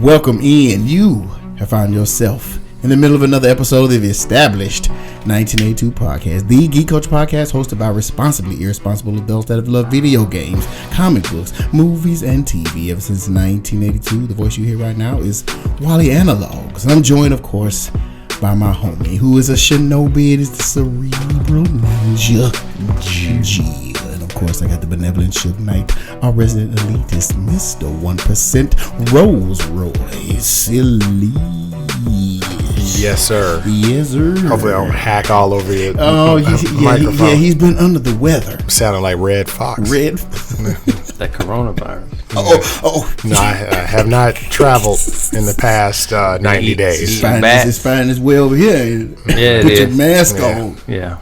Welcome in. You have found yourself in the middle of another episode of the established 1982 podcast, the Geek Culture Podcast, hosted by responsibly irresponsible adults that have loved video games, comic books, movies, and TV ever since 1982. The voice you hear right now is Wally Analogs. And I'm joined, of course, by my homie, who is a shinobi. It is the cerebral ninja, G. And of course, I got the benevolent Suge Knight, our resident elitist, Mr. 1%, Rose Royce, silly. Yes, sir. Yes, sir. Hopefully, I don't hack all over your microphone. Yeah, he's been under the weather. Sounding like Red Fox. That coronavirus. Oh. No, I have not traveled in the past 90 days. It's fine as well over here. Yeah, Put your mask on. Yeah.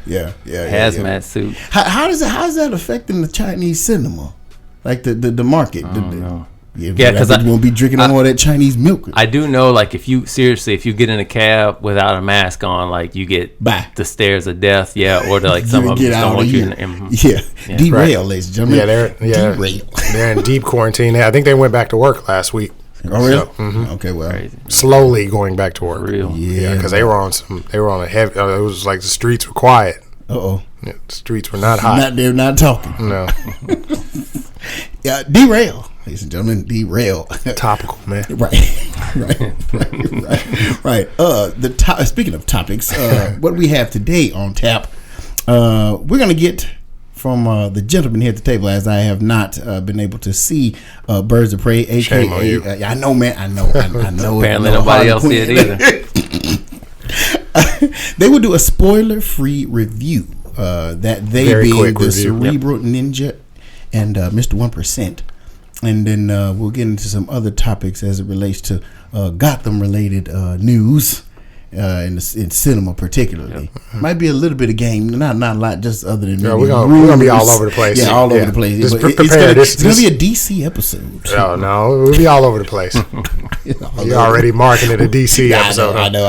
Hazmat suit. How is that affecting the Chinese cinema? Like the market? I don't know. Yeah, because I won't be drinking all that Chinese milk. I do know, like, if you get in a cab without a mask on, like, you get the stares of death, or like some of them just don't want you in. Derail, ladies and gentlemen. Derail. They're in deep quarantine. I think they went back to work last week. Oh, really? So, Okay, well, crazy. Slowly going back to work. For real. Yeah, because they were on a heavy. It was like the streets were quiet. Uh-oh. Yeah, the streets were not hot. They're not talking. No. Yeah, derail. Ladies and gentlemen, derail. Topical, man. Right. Speaking of topics, what we have today on tap, we're going to get from the gentleman here at the table, as I have not been able to see Birds of Prey, a.k.a. Shame on you. I know, man. I know. Apparently nobody else see it either. They will do a spoiler-free review. That they Very being quick the review. Cerebral Ninja and Mr. 1%. And then we'll get into some other topics as it relates to Gotham-related news in cinema, particularly. Might be a little bit of game, not a lot, just other than we're gonna be all over the place. Yeah, all over the place. Just prepare. It's gonna be a DC episode. No, we'll be all over the place. You're already marking it a DC episode. I know.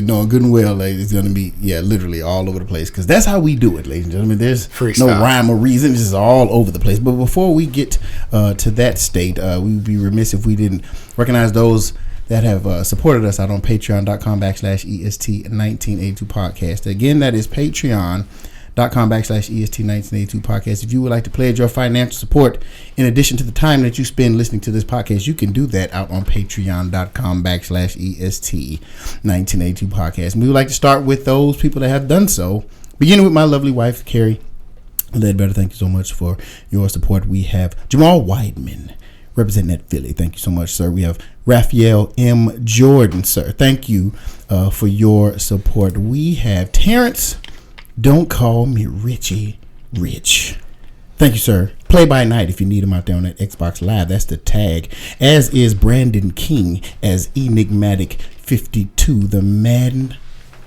Knowing good and well, like, it's gonna be literally all over the place, because that's how we do it, ladies and gentlemen. There's no rhyme or reason. It's just all over the place. But before we get to that state, we would be remiss if we didn't recognize those that have supported us out on patreon.com/EST1982 podcast. Again, that is patreon.com/EST1982 podcast. If you would like to pledge your financial support in addition to the time that you spend listening to this podcast, you can do that out on patreon.com/EST1982 podcast. And we would like to start with those people that have done so, beginning with my lovely wife, Carrie Ledbetter. Thank you so much for your support. We have Jamal Weidman, representing that Philly. Thank you so much, sir. We have Raphael M. Jordan, sir. Thank you for your support. We have Terrence, don't call me Richie Rich. Thank you, sir. Play by night if you need him out there on that Xbox Live. That's the tag. As is Brandon King as Enigmatic 52, the Madden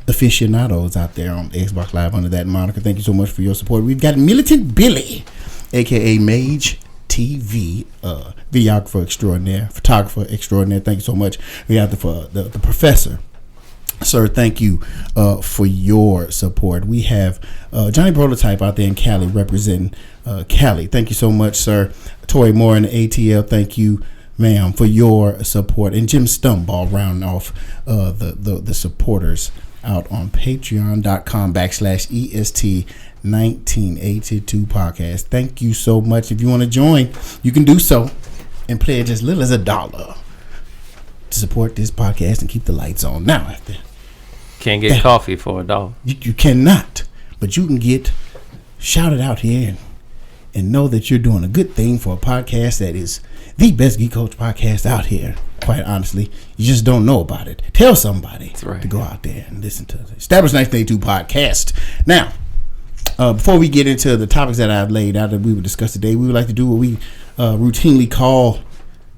aficionados out there on Xbox Live under that moniker. Thank you so much for your support. We've got Militant Billy, aka Mage TV, videographer extraordinaire, photographer extraordinaire. Thank you so much. We have the professor, sir. Thank you for your support. We have Johnny Prototype out there in Cali, representing Cali. Thank you so much, sir. Tori Moore in the ATL. Thank you, ma'am, for your support. And Jim Stumball rounding off the supporters out on patreon.com/EST1982 podcast. Thank you so much. If you want to join, you can do so and pledge as little as $1 to support this podcast and keep the lights on. Now, Can't get coffee for $1. You cannot, but you can get shouted out here and know that you're doing a good thing for a podcast that is the best Geek Culture podcast out here. Quite honestly, you just don't know about it. Tell somebody to go out there and listen to the Established 1982 podcast. Now, before we get into the topics that I've laid out that we would discuss today, we would like to do what we routinely call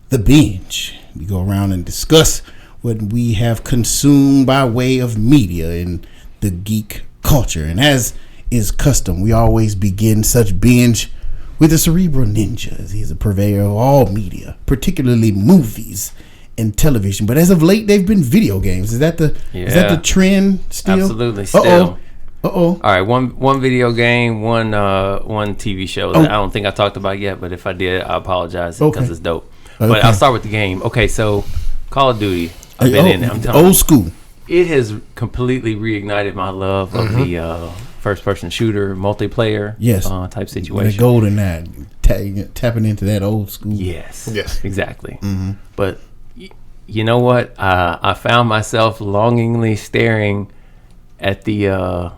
the binge. We go around and discuss what we have consumed by way of media in the geek culture. And as is custom, we always begin such binge with the Cerebral Ninjas. He's a purveyor of all media, particularly movies and television. But as of late, they've been video games. Is that the trend still? Absolutely, still. All right, one video game, one TV show that I don't think I talked about yet, but if I did, I apologize because it's dope. But I'll start with the game. Okay, so Call of Duty. I've been in it. I'm telling you. Old school. It has completely reignited my love of the first-person shooter multiplayer type situation. The golden that tapping into that old school. Yes, exactly. Mm-hmm. But you know what? I found myself longingly staring at the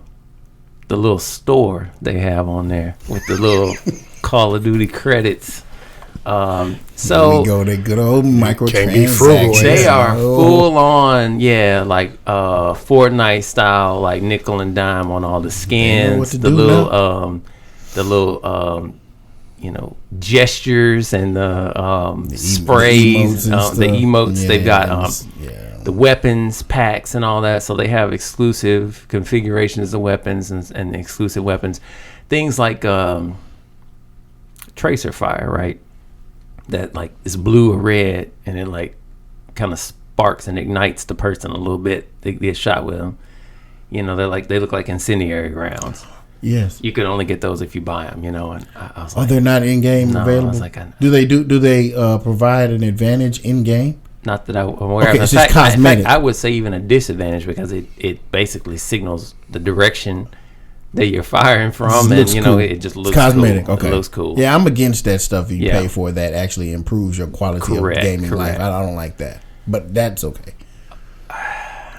little store they have on there with the little Call of Duty credits. So we go to good old microtransactions. They are full on, like Fortnite style, like nickel and dime on all the skins, the little gestures and the sprays, the emotes. They've got the weapons packs and all that. So they have exclusive configurations of weapons and exclusive weapons, things like tracer fire, right? That like is blue or red, and it like kind of sparks and ignites the person a little bit. They get shot with them. They look like incendiary rounds. Yes, you can only get those if you buy them. And I was like, they're not in game available. I was like, do they provide an advantage in game? Not that I'm aware of. It's just cosmetic. In fact, I would say even a disadvantage because it basically signals the direction that you're firing from, and cool. It just looks cosmetic. Cool. Okay, it looks cool. Yeah, I'm against that stuff you pay for that actually improves your quality of gaming life. I don't like that, but that's okay.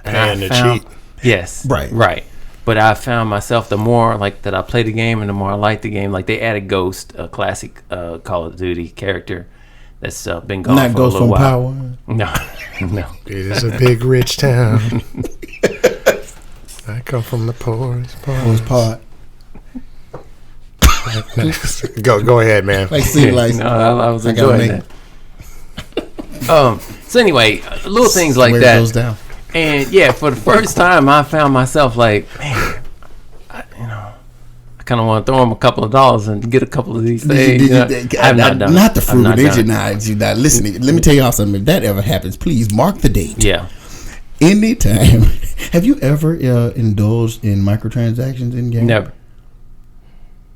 And the cheat. Yes, right. But I found myself, the more like that I play the game, and the more I like the game. Like they added Ghost, a classic Call of Duty character that's been gone not for Ghost a little from while. Power. No. It is a big rich town. I come from the poorest part. Go ahead, man. I was enjoying that. So anyway, little things like that. Goes down. And for the first time, I found myself like, man, I kind of want to throw him a couple of dollars and get a couple of these things. I've not done. Not the frugal. You're not listening. Let me tell y'all something. If that ever happens, please mark the date. Yeah. Anytime. Have you ever indulged in microtransactions in game? Never.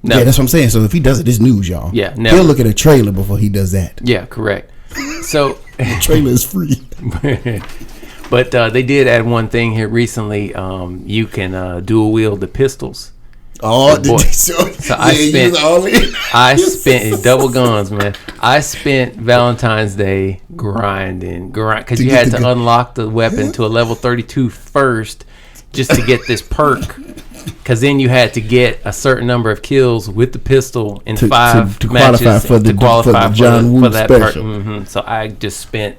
Yeah, that's what I'm saying. So if he does it, it's news, y'all. Yeah, never. He'll look at a trailer before he does that. Yeah, correct. So the trailer is free. But they did add one thing here recently. You can dual wield the pistols. Oh, I spent double guns, man. I spent Valentine's Day grinding because you had to unlock the weapon to a level 32 first just to get this perk. Because then you had to get a certain number of kills with the pistol in 5 matches to qualify for that perk. Mm-hmm. So I just spent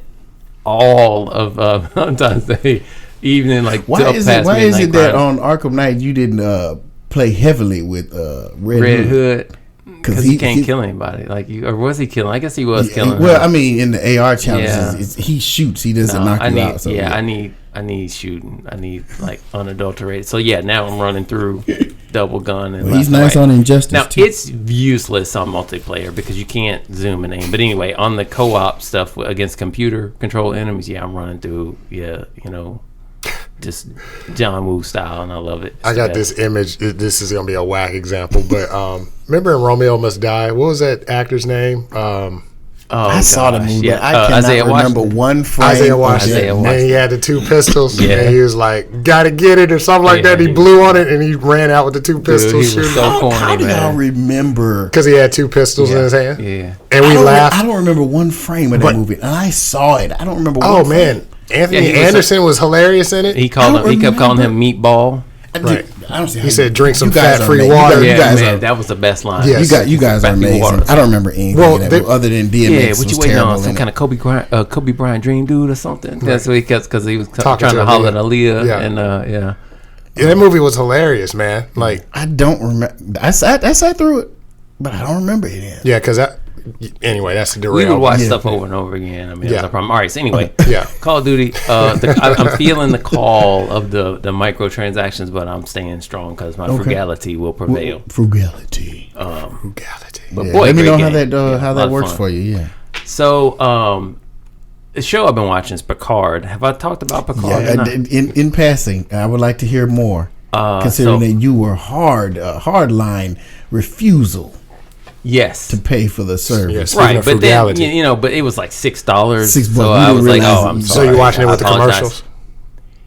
all of Valentine's Day evening why is it that on Arkham Knight you didn't play heavily with Red Hood? Because he can't kill anybody. Or was he killing? I guess he was killing. Well, I mean, in the AR challenges, he shoots. He doesn't knock you out. So, I need shooting. I need unadulterated. So now I'm running through double gun and he's nice on Injustice. Now it's useless on multiplayer because you can't zoom and aim. But anyway, on the co-op stuff against computer control enemies, I'm running through. Just John Woo style, and I love it. I got this image. This is gonna be a whack example, but remember in Romeo Must Die? What was that actor's name? I saw the movie. Yeah. I cannot remember one frame. Isaiah Washington. And he had the 2 pistols, and he was like, "Gotta get it," or something like that. He blew on it, and he ran out with the 2 pistols. He was so corny, how do y'all remember? Because he had 2 pistols in his hand. Yeah, and we laughed. I don't remember one frame of that movie, and I saw it. I don't remember. One frame. Anthony Anderson was hilarious in it. He kept calling him Meatball. Right. He said, "Drink some fat-free water." That was the best line. Yes. You guys are amazing. Water. I don't remember anything other than DMX. Yeah, what you waiting on? Some kind of Kobe Bryant dream dude or something? Right. That's what he kept because he was trying to holler at Aaliyah. Yeah. And Yeah, that movie was hilarious, man. I don't remember. I sat through it, but I don't remember it. Yeah, because anyway, that's the derail. We would watch stuff over and over again. I mean, that's a problem. All right, so anyway, Call of Duty. I'm feeling the call of the microtransactions, but I'm staying strong because my frugality will prevail. Frugality. But boy, let me know how that works for you. Yeah. So, the show I've been watching is Picard. Have I talked about Picard? Yeah, in passing, I would like to hear more. Considering that you were hardline refusal Yes. To pay for the service. Yes. Right, but then but it was like $6. So I was like, I'm sorry. So you're watching it with the commercials?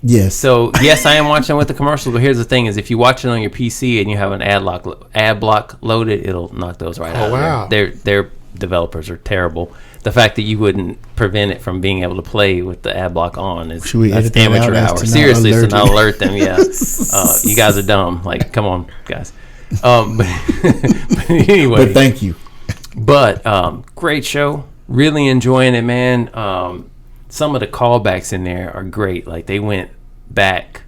Yes. So yes, I am watching with the commercials. But here's the thing: is if you watch it on your PC and you have an ad block loaded, it'll knock those right out. Oh wow! Their developers are terrible. The fact that you wouldn't prevent it from being able to play with the ad block on is that's amateur hour. Seriously, to not alert them. Yeah, you guys are dumb. Like, come on, guys. But anyway. But thank you. But great show. Really enjoying it, man. Some of the callbacks in there are great. Like they went back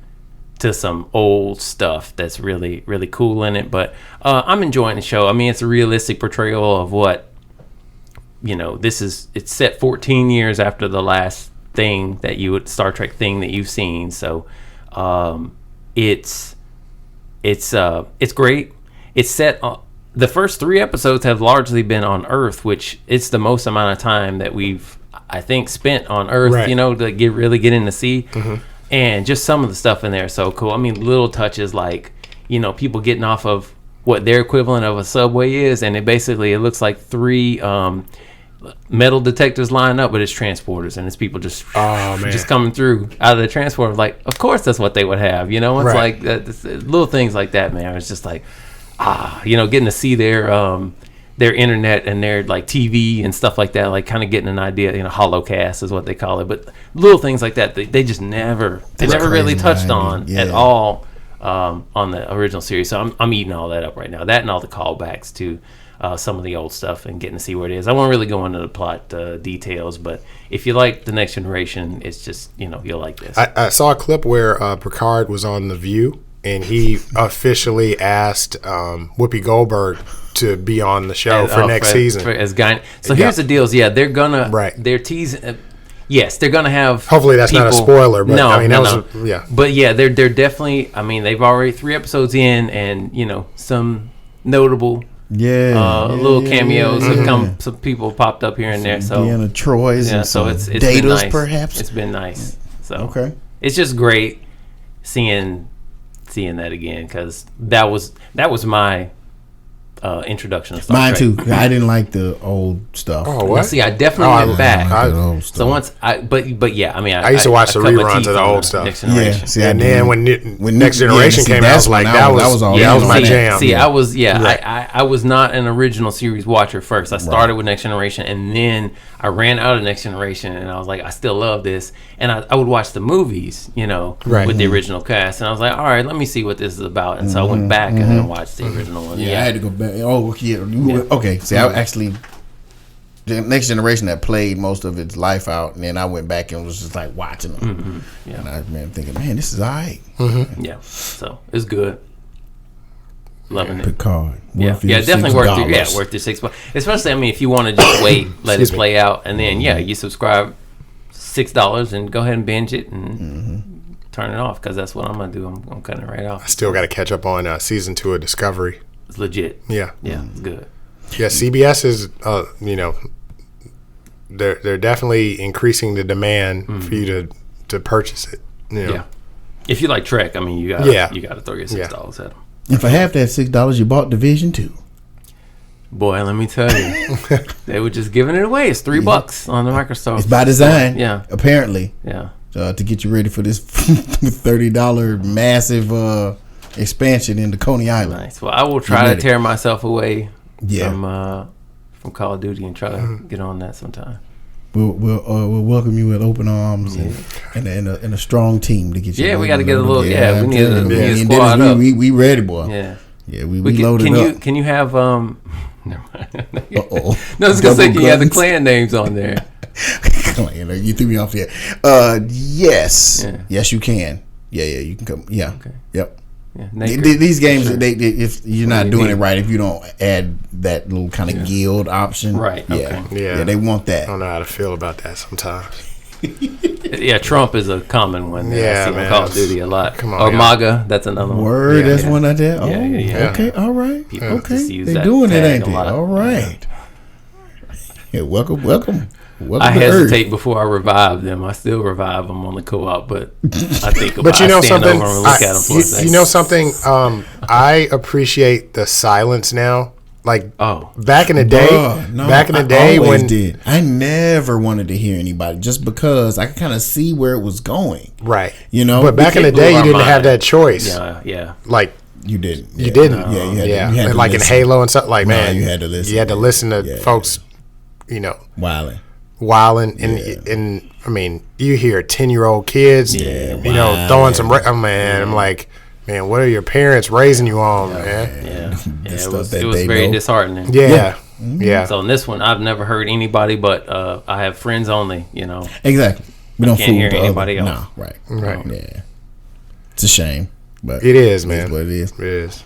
to some old stuff that's really, really cool in it. But I'm enjoying the show. I mean, it's a realistic portrayal of what, it's set 14 years after the last thing Star Trek thing that you've seen. So it's great. It's set the first 3 episodes have largely been on Earth, which it's the most amount of time that we've, I think, spent on Earth, right. To get in the sea. Mm-hmm. And just some of the stuff in there is so cool. I mean, little touches like, people getting off of what their equivalent of a subway is, and it looks like 3 metal detectors line up, but it's transporters, and it's people just coming through out of the transporter. Like, of course that's what they would have, It's right. Like little things like that, man. It's just like, getting to see their internet and their like TV and stuff like that, like kind of getting an idea, holocast is what they call it, but little things like that they just never really touched on at all on the original series. So I'm eating all that up right now, that and all the callbacks to some of the old stuff and getting to see where it is. I won't really go into the plot details, but if you like The Next Generation, it's just you'll like this. I saw a clip where Picard was on The View and he officially asked Whoopi Goldberg to be on the show for next season. Here's the deal: they're teasing. Yes, they're gonna have. Hopefully, that's not a spoiler. But no. But yeah, they're definitely. I mean, they've already 3 episodes in, and some notable. Little cameos have come. Some people popped up here and there. So Deanna Troy's and so it's Datas, been nice. Perhaps it's been nice. So okay, it's just great seeing that again, because that was my introduction to Star Mine Trek. too. I didn't like the old stuff. Oh, what? See, I definitely went back. So once but yeah, I mean, I used to watch the reruns of the old stuff. See, and then when Next Generation came out, I was like, that was my jam. See, I was I was not an original series watcher first. I started with Next Generation, and then I ran out of Next Generation, and I was like, I still love this, and I would watch the movies, with the original cast, and I was like, all right, let me see what this is about, and so I went back and then watched the original one. Yeah, I had to go back. Oh, yeah. Okay. See, I actually the Next Generation that played most of its life out, and then I went back and was just like watching them. Mm-hmm. Yeah. And I remember thinking, man, this is all right. Mm-hmm. Yeah. So it's good. Loving it. Picard. Definitely worth it. Yeah, worth your $6. Especially, I mean, if you want to just wait, let it play out, and then you subscribe $6 and go ahead and binge it and turn it off, because that's what I'm gonna do. I'm cutting it right off. I still got to catch up on season 2 of Discovery. It's legit. Yeah, it's good. Yeah, CBS is they're definitely increasing the demand for you to purchase it. Yeah. If you like Trek, I mean, you gotta throw your $6 at them. And for half that $6, you bought Division 2. Boy, let me tell you, they were just giving it away. It's $3 on the Microsoft. It's by design. Yeah, apparently. Yeah, to get you ready for this $30 massive expansion into Coney Island. Nice. Well, I will try to tear myself away from Call of Duty and try to get on that sometime. We'll welcome you with open arms and a strong team to get you. Yeah, we got to get a little. We need a squad up. We ready, boy. Yeah, we loaded up. Can you have Never mind. No, I was gonna say, can you have the clan names on there? Clan, you threw me off there. Yes, yes, you can. Yeah, you can come. Yeah, okay. Yep. Yeah, these games, if you're not doing it right, if you don't add that little kind of guild option, right? Yeah, they want that. I don't know how to feel about that sometimes. Yeah, Trump is a common one. I see on Call of Duty a lot. Come on, or MAGA, that's another one. Word, that's one I did. Oh, okay, all right. They're doing it, ain't they? All right. Yeah, welcome. I hesitate before I revive them. I still revive them on the co-op, but I think about but you know stand something? over and look at them for a second. You know something? I appreciate the silence now Like Oh. back in the day, I always when did. I never wanted to hear anybody just because I could kind of see where it was going. right, You know, but back in the day, you didn't have that choice. Yeah. Like you didn't. you didn't. Yeah, yeah. you had And to like listen. in Halo and stuff. Like No, man, you had to listen. You had to listen to Yeah. folks. You know, Wilding. wilding and I mean, you hear 10-year-old kids. Yeah, you know, throwing some. I'm like, man, what are your parents raising you on, man? Yeah. The It stuff was that very they know. disheartening. Yeah. So in this one, I've never heard anybody, but I have friends only. You know. Exactly. We don't can't fool hear the anybody other. else. No, right. Right. Yeah. It's a shame, but It is, it man. is what it is. It is.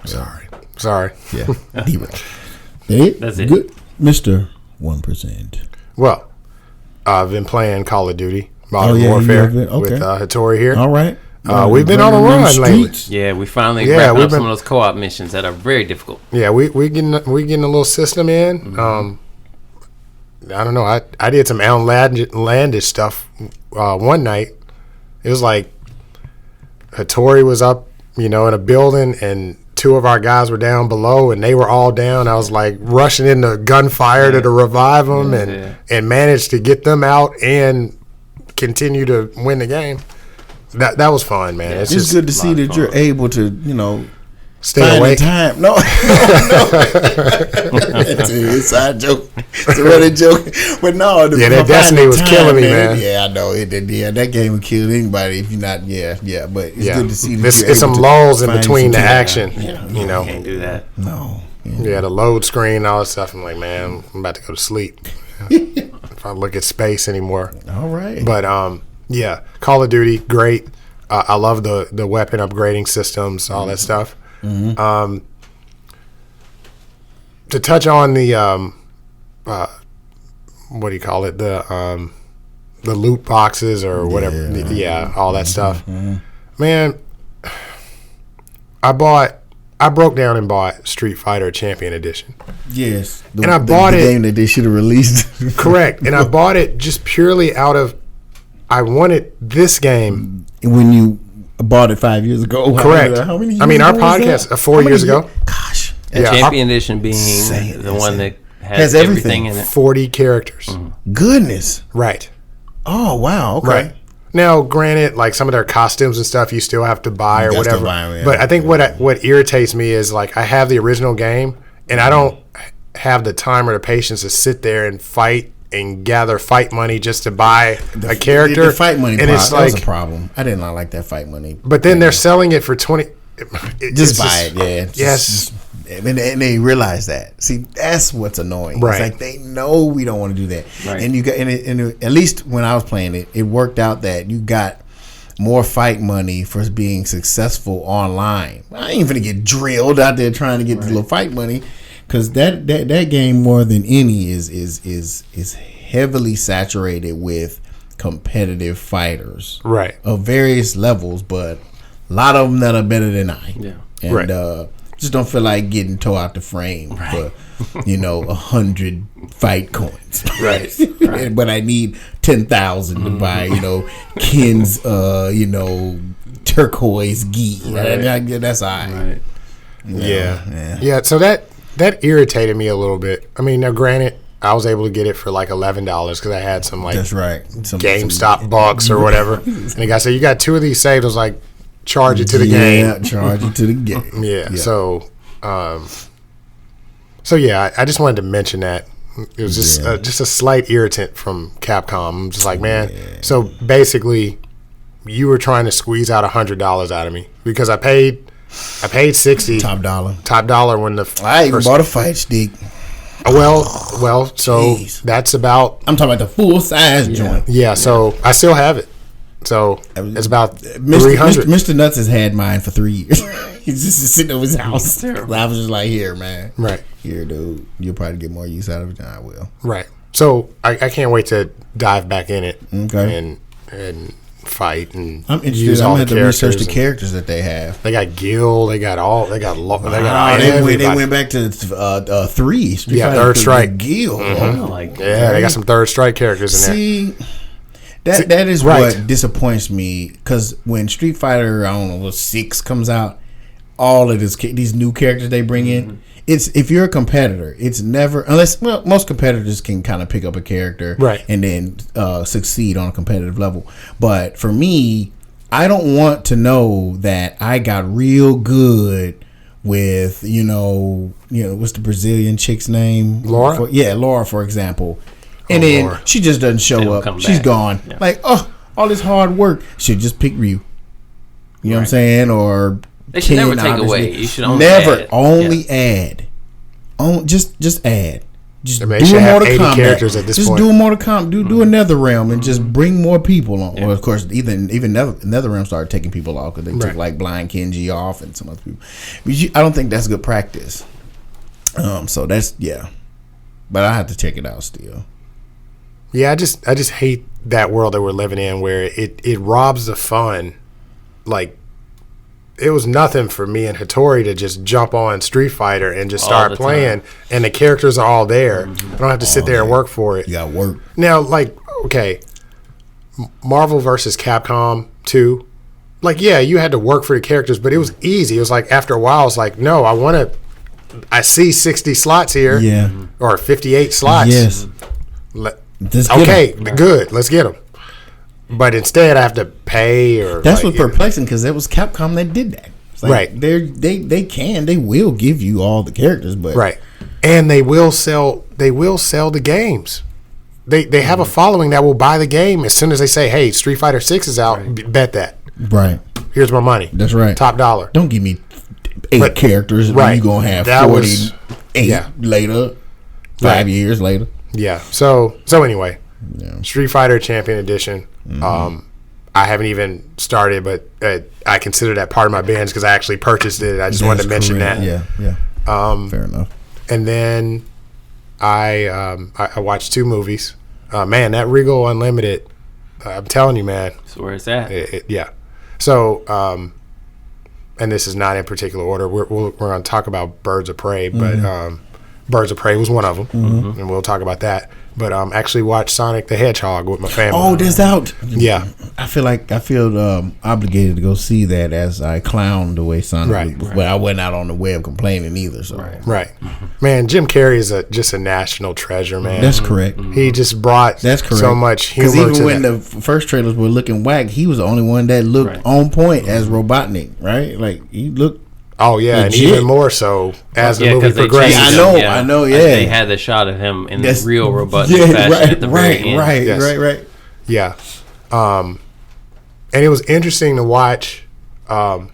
Sorry. Yeah. Derail. That's it. Good, Mr. 1%. Well, I've been playing Call of Duty Modern you Warfare have been? Okay. with Hattori here. All right. We've been on a Running them run lately. streets. Yeah, we finally Yeah, wrapping we've up some been- of those co-op missions that are very difficult. Yeah, we getting a little system in. I don't know. I did some outlandish stuff one night. It was like Hattori was up, in a building, and two of our guys were down below, and they were all down. I was like rushing into gunfire to revive them, and managed to get them out and continue to win the game. That was fun, man. It's just good to see that you're able to, Stay find the awake. time. No, it's an inside joke. It's a running joke. But no, That Destiny was killing me, man. Yeah, I know it did. Yeah, that game would kill anybody if you're not. Yeah. But it's good to see that you're It's some able to lulls in find between the some time. action. Can't do that. No. Yeah, the load screen, all that stuff. I'm like, man, I'm about to go to sleep. If I look at space anymore. All right. But yeah, Call of Duty, great. I love the weapon upgrading systems, all that stuff. Mm-hmm. To touch on the what do you call it? The loot boxes or whatever. All that stuff. Man, I broke down and bought Street Fighter Champion Edition. Yes. And I bought it- the game that they should have released. Correct. And I bought it just purely out of I wanted this game. When you bought it 5 years ago. Correct. How many years I mean, our ago was podcast that? 4 How many years ago. Gosh. Yeah. Champion Edition being Insane. the one that Has has everything. everything in it. 40 characters. Goodness. Right. Oh, wow. Okay. Right. Now, granted, like some of their costumes and stuff, you still have to buy or You got to whatever. buy 'em, yeah. But I think what irritates me is like I have the original game, and I don't have the time or the patience to sit there and fight and gather fight money just to buy a character. The fight money and it's that was like, a problem. I did not like that fight money. but then they're selling it for 20. Just buy it, yeah. Yes. And they realize that. See, that's what's annoying. Right. It's like they know we don't want to do that. Right. And you got, at least when I was playing it, it worked out that you got more fight money for being successful online. I ain't gonna get drilled out there trying to get the little fight money, because that game more than any is heavily saturated with competitive fighters, Right. of various levels, but a lot of them that are better than I. Yeah. And Right. just don't feel like getting tore out the frame for 100 fight coins. Right. But I need 10,000 to buy Ken's turquoise gi. That's all right. Right. Yeah. So that irritated me a little bit. I mean, now granted, I was able to get it for like $11 because I had some like That's right. GameStop bucks or whatever. And the guy said, "You got 2 of these saved." I was like, "Charge it to the game." Charge it to the game. Yeah. So yeah, I just wanted to mention that. It was just a slight irritant from Capcom. I'm just like, man. So basically, you were trying to squeeze out $100 out of me because I paid $60 Top dollar. when the I even first- bought a fight stick. well. So Jeez. that's about I'm talking about the full size joint. yeah. So I still have it. So it's about Mr. 300. Mr. Nuts has had mine for 3 years. He's just sitting over his house. Terrible. I was just like, here, man. Right. Here, dude. You'll probably get more use out of it than I will. Right. So I can't wait to dive back in it. Okay. And fight and I'm interested. use I'm all going the to have to research the characters. characters that they have. They got Gil. They got They everybody. went back to 3. Street Yeah, Fighter Third 3 Strike. with Gil. Like Yeah, they got some Third Strike characters in there. See, that is right. what disappoints me, because when Street Fighter, I don't know, 6 comes out, all of these new characters they bring in, if you're a competitor, it's never unless most competitors can kind of pick up a character right, and then succeed on a competitive level. But for me, I don't want to know that I got real good with what's the Brazilian chick's name? Laura. Laura, for example, and then Laura. she just doesn't show up. She's gone. Yeah. Like all this hard work should just pick Ryu. You know what I'm saying? Or they should never take away. You should only add. Just add. Just do more to Kombat. Characters at this just point. Do more to Kombat. Do another realm and just bring more people on. Yeah. Well, of course, even another realm started taking people off because they took like Blind Kenji off and some other people. But I don't think that's good practice. So that's but I have to check it out still. Yeah, I just hate that world that we're living in where it robs the fun. Like, it was nothing for me and Hattori to just jump on Street Fighter and just start playing, and the characters are all there. I don't have to sit there and work for it. You got work. Now, like, okay, Marvel versus Capcom 2, like, yeah, you had to work for the characters, but it was easy. It was like, after a while, it's like, no, I see 60 slots here, or 58 slots. Yes. Okay, good, let's get them. But instead, I have to pay or. That's what's perplexing because it was Capcom that did that. Like, right. They will give you all the characters, but and they will sell the games. They have a following that will buy the game as soon as they say, "Hey, Street Fighter 6 is out. Bet that." Right. Here's my money. That's right. Top dollar. Don't give me 8 characters. Right. You gonna have 48 later, 5 years later. Yeah. So anyway, Street Fighter Champion Edition. I haven't even started, but I consider that part of my binge because I actually purchased it. I just wanted to mention that. Yeah. Fair enough. And then I watched 2 movies. Man, that Regal Unlimited, I'm telling you, man. That's where it's at. Yeah. So, and this is not in particular order. We're going to talk about Birds of Prey, but Birds of Prey was one of them, and we'll talk about that. But actually watched Sonic the Hedgehog with my family. Oh, that's out. Yeah. I feel obligated to go see that as I clowned the way Sonic. Right. But I wasn't out on the web complaining either. So right. Man, Jim Carrey is just a national treasure, man. That's correct. He just brought so much humor. Because even when the first trailers were looking whack, he was the only one that looked on point as Robotnik, right? Like, he looked. Oh yeah, legit. And even more so as the movie progressed. I know. They had the shot of him in the real Robotnik fashion at the very end. Right. Yeah, and it was interesting to watch. I'm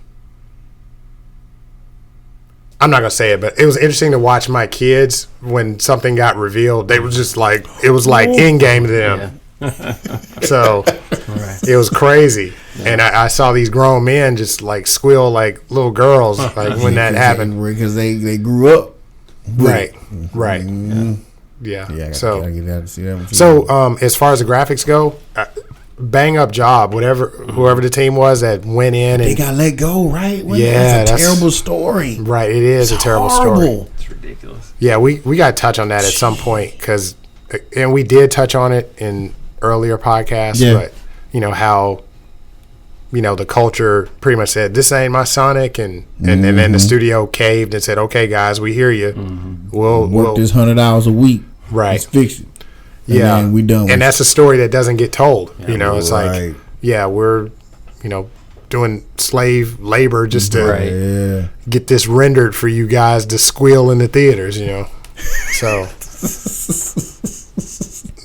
not gonna say it, but it was interesting to watch my kids when something got revealed. They were just like, it was like in game to them. Yeah. So it was crazy, and I saw these grown men just like squeal like little girls like when that happened because they grew up. Right. Yeah. So gotta get out to see that. As far as the graphics go, bang up job. Whoever the team was that went in, and they got let go. Right? That's a terrible story. Right. It is a terrible story. It's ridiculous. Yeah, we got to touch on that at some point because, and we did touch on it in earlier podcasts, but how the culture pretty much said this ain't my Sonic, and then the studio caved and said, okay guys, we hear you, we'll work this 100 hours a week, right? Let's fix it. And we done. And that's a story that doesn't get told. It's like we're doing slave labor just to get this rendered for you guys to squeal in the theaters, so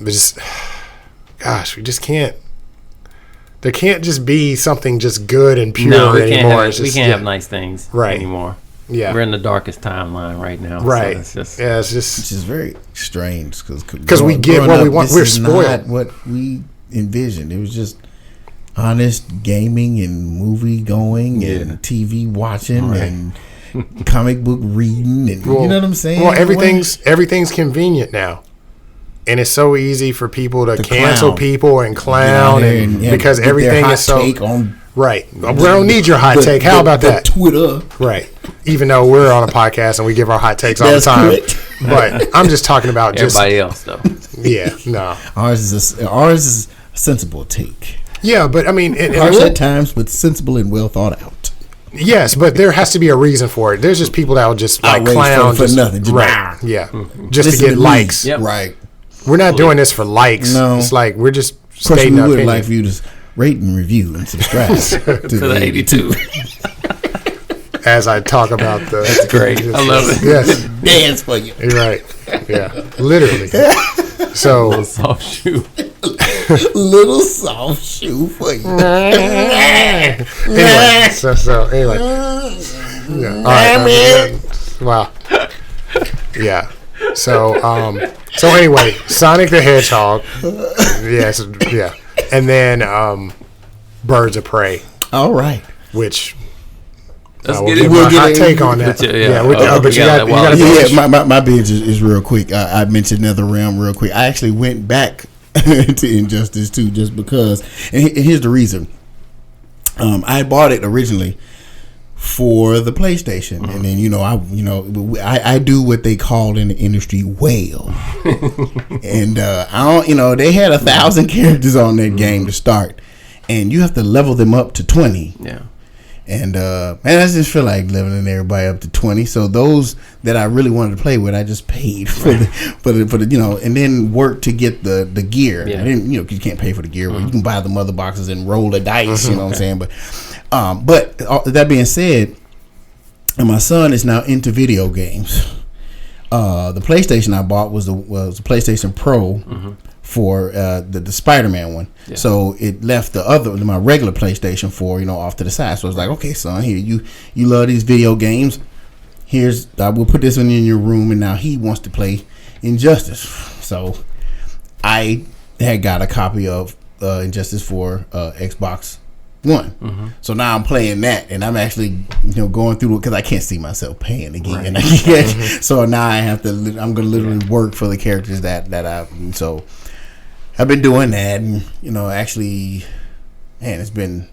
just. Gosh, we just can't. There can't just be something just good and pure anymore. We can't have nice things anymore. Yeah, we're in the darkest timeline right now. Right. So it's just very strange because we get what we want. We're spoiled. Not what we envisioned. It was just honest gaming and movie going and TV watching and comic book reading and you know what I'm saying. Well, everything's convenient now. And it's so easy for people to cancel people and clown because everything is so right. We don't need your hot take. How about that? Twitter, right? Even though we're on a podcast and we give our hot takes all the time, but I'm just talking about everybody else though. Yeah, no. Ours is a sensible take. Yeah, but I mean, harsh at times, but sensible and well thought out. Yes, but there has to be a reason for it. There's just people that will just like Outrage clown for just, nothing. Just right? Yeah, just Listen to get me. likes. Yep. Right. We're not doing this for likes. No. It's like we're just Of course, stating we our would opinion. like for you to rate and review and subscribe To the 82. As I talk about the. That's great. I love it. Yes, Dance for you. you're right. Yeah, literally. So Soft shoe. Little soft shoe for you. anyway, anyway. Yeah. All right. Wow. Yeah. So anyway, Sonic the Hedgehog. Yes. Yeah. And then Birds of Prey, Oh. All right. which Let's we'll get give it. my We'll get hot it. take on that. But yeah. but you got to Yeah, my binge is real quick. I mentioned another realm real quick. I actually went back to Injustice 2 just because, and here's the reason. I bought it originally for the PlayStation, and then I do what they call in the industry whale, and I don't, they had 1,000 characters on that game to start, and you have to level them up to 20. Yeah. And I just feel like leveling everybody up to 20. So those that I really wanted to play with, I just paid for the and then work to get the gear. Yeah. I didn't, you can't pay for the gear. You can buy the mother boxes and roll the dice. You know what I'm saying? But that being said, and my son is now into video games. The PlayStation I bought was the PlayStation Pro. For the Spider-Man one. Yeah. So it left my regular PlayStation 4 off to the side. So I was like, okay, son, here you love these video games, I will put this one in your room, and now he wants to play Injustice. So I had got a copy of Injustice for Xbox One. So now I'm playing that, and I'm actually going through it because I can't see myself paying again. Right. So now I'm gonna literally work for the characters that I've been doing that, and actually, man, it's been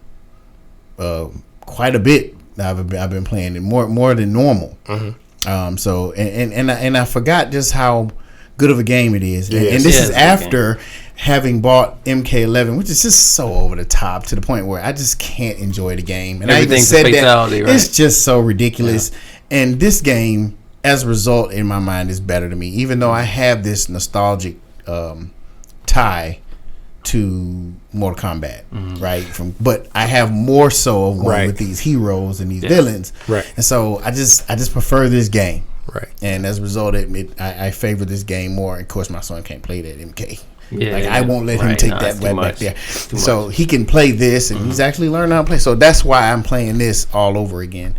quite a bit. I've been playing it more than normal. So and I forgot just how good of a game it is, and this is after having bought MK11, which is just so over the top to the point where I just can't enjoy the game. And everything's I even said fatality, right? It's just so ridiculous. Yeah. And this game, as a result, in my mind, is better to me, even though I have this nostalgic tie to Mortal Kombat, right? But I have more so of one with these heroes and these villains, right? And so I just prefer this game, right? And as a result, I favor this game more. Of course, my son can't play that MK. Yeah, I won't let him take that right back there. So much. he can play this, and he's actually learning how to play. So that's why I'm playing this all over again.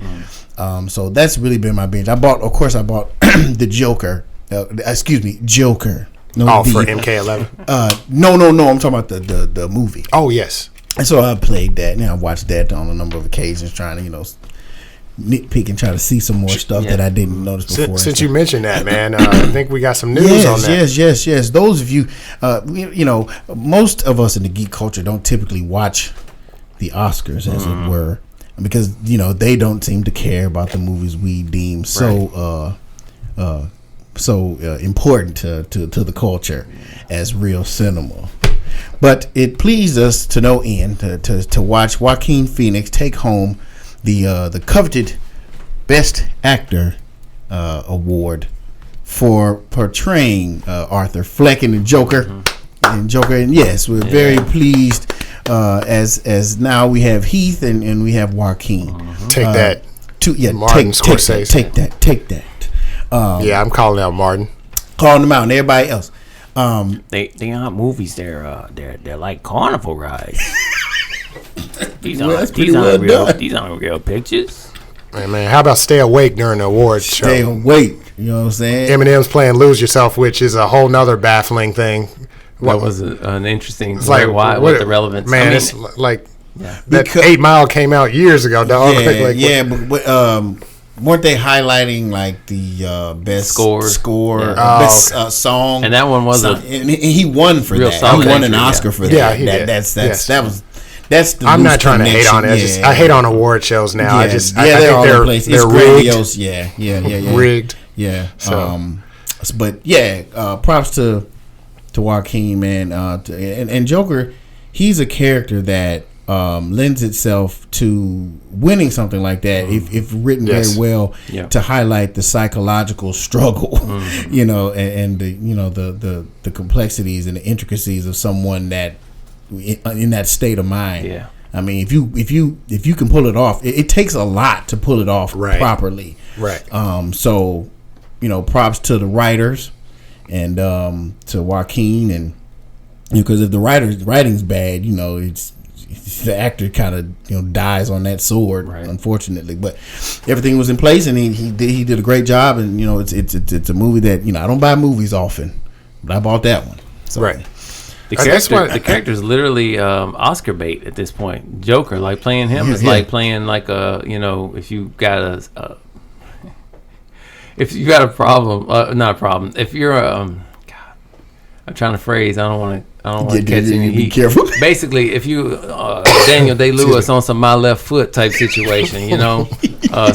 So that's really been my binge. I bought the Joker. Joker. No, for MK11. No. I'm talking about the movie. Oh yes. And so I played that, and I watched that on a number of occasions, trying to nitpick and try to see some more stuff that I didn't notice before. Since you mentioned that, man, I think we got some news on that. Yes. Those of you, most of us in the geek culture don't typically watch the Oscars, as it were, because they don't seem to care about the movies we deem so important to the culture as real cinema. But it pleased us to no end to watch Joaquin Phoenix take home the coveted Best Actor award for portraying Arthur Fleck in the Joker. And yes, we're very pleased as now we have Heath and we have Joaquin. Take that. Martin Scorsese. Take that. I'm calling out Martin. Calling them out and everybody else. They aren't movies. They're like carnival rides. These aren't real pictures. Hey, man, how about stay awake during the awards show? Stay awake. You know what I'm saying? Eminem's playing "Lose Yourself," which is a whole nother baffling thing. That was an interesting. It's like what the relevance? Man, it's like that 8 Mile came out years ago, dog. But weren't they highlighting like the best score, best song? And that one was and he won for real that. He won an Oscar for that. Yeah, he did. That's the I'm not trying to hate on it. I hate on award shows now. I think they're rigged. Yeah. Rigged. Yeah. But props to Joaquin, man. And Joker, he's a character that lends itself to winning something like that if written very well to highlight the psychological struggle, and the complexities and the intricacies of someone that in that state of mind. Yeah. I mean, if you can pull it off, it takes a lot to pull it off properly. Right. So, props to the writers and to Joaquin, and because if the writing's bad, it's the actor kind of dies on that sword, unfortunately. But everything was in place, and he did a great job. And it's a movie that I don't buy movies often, but I bought that one. So. Right. The character's literally Oscar bait at this point. Joker, like playing him is like playing like if you got a problem, not a problem. If you're I'm trying to phrase. I don't want to catch any heat. Be careful. Basically, if you Daniel Day-Lewis on some my left foot type situation,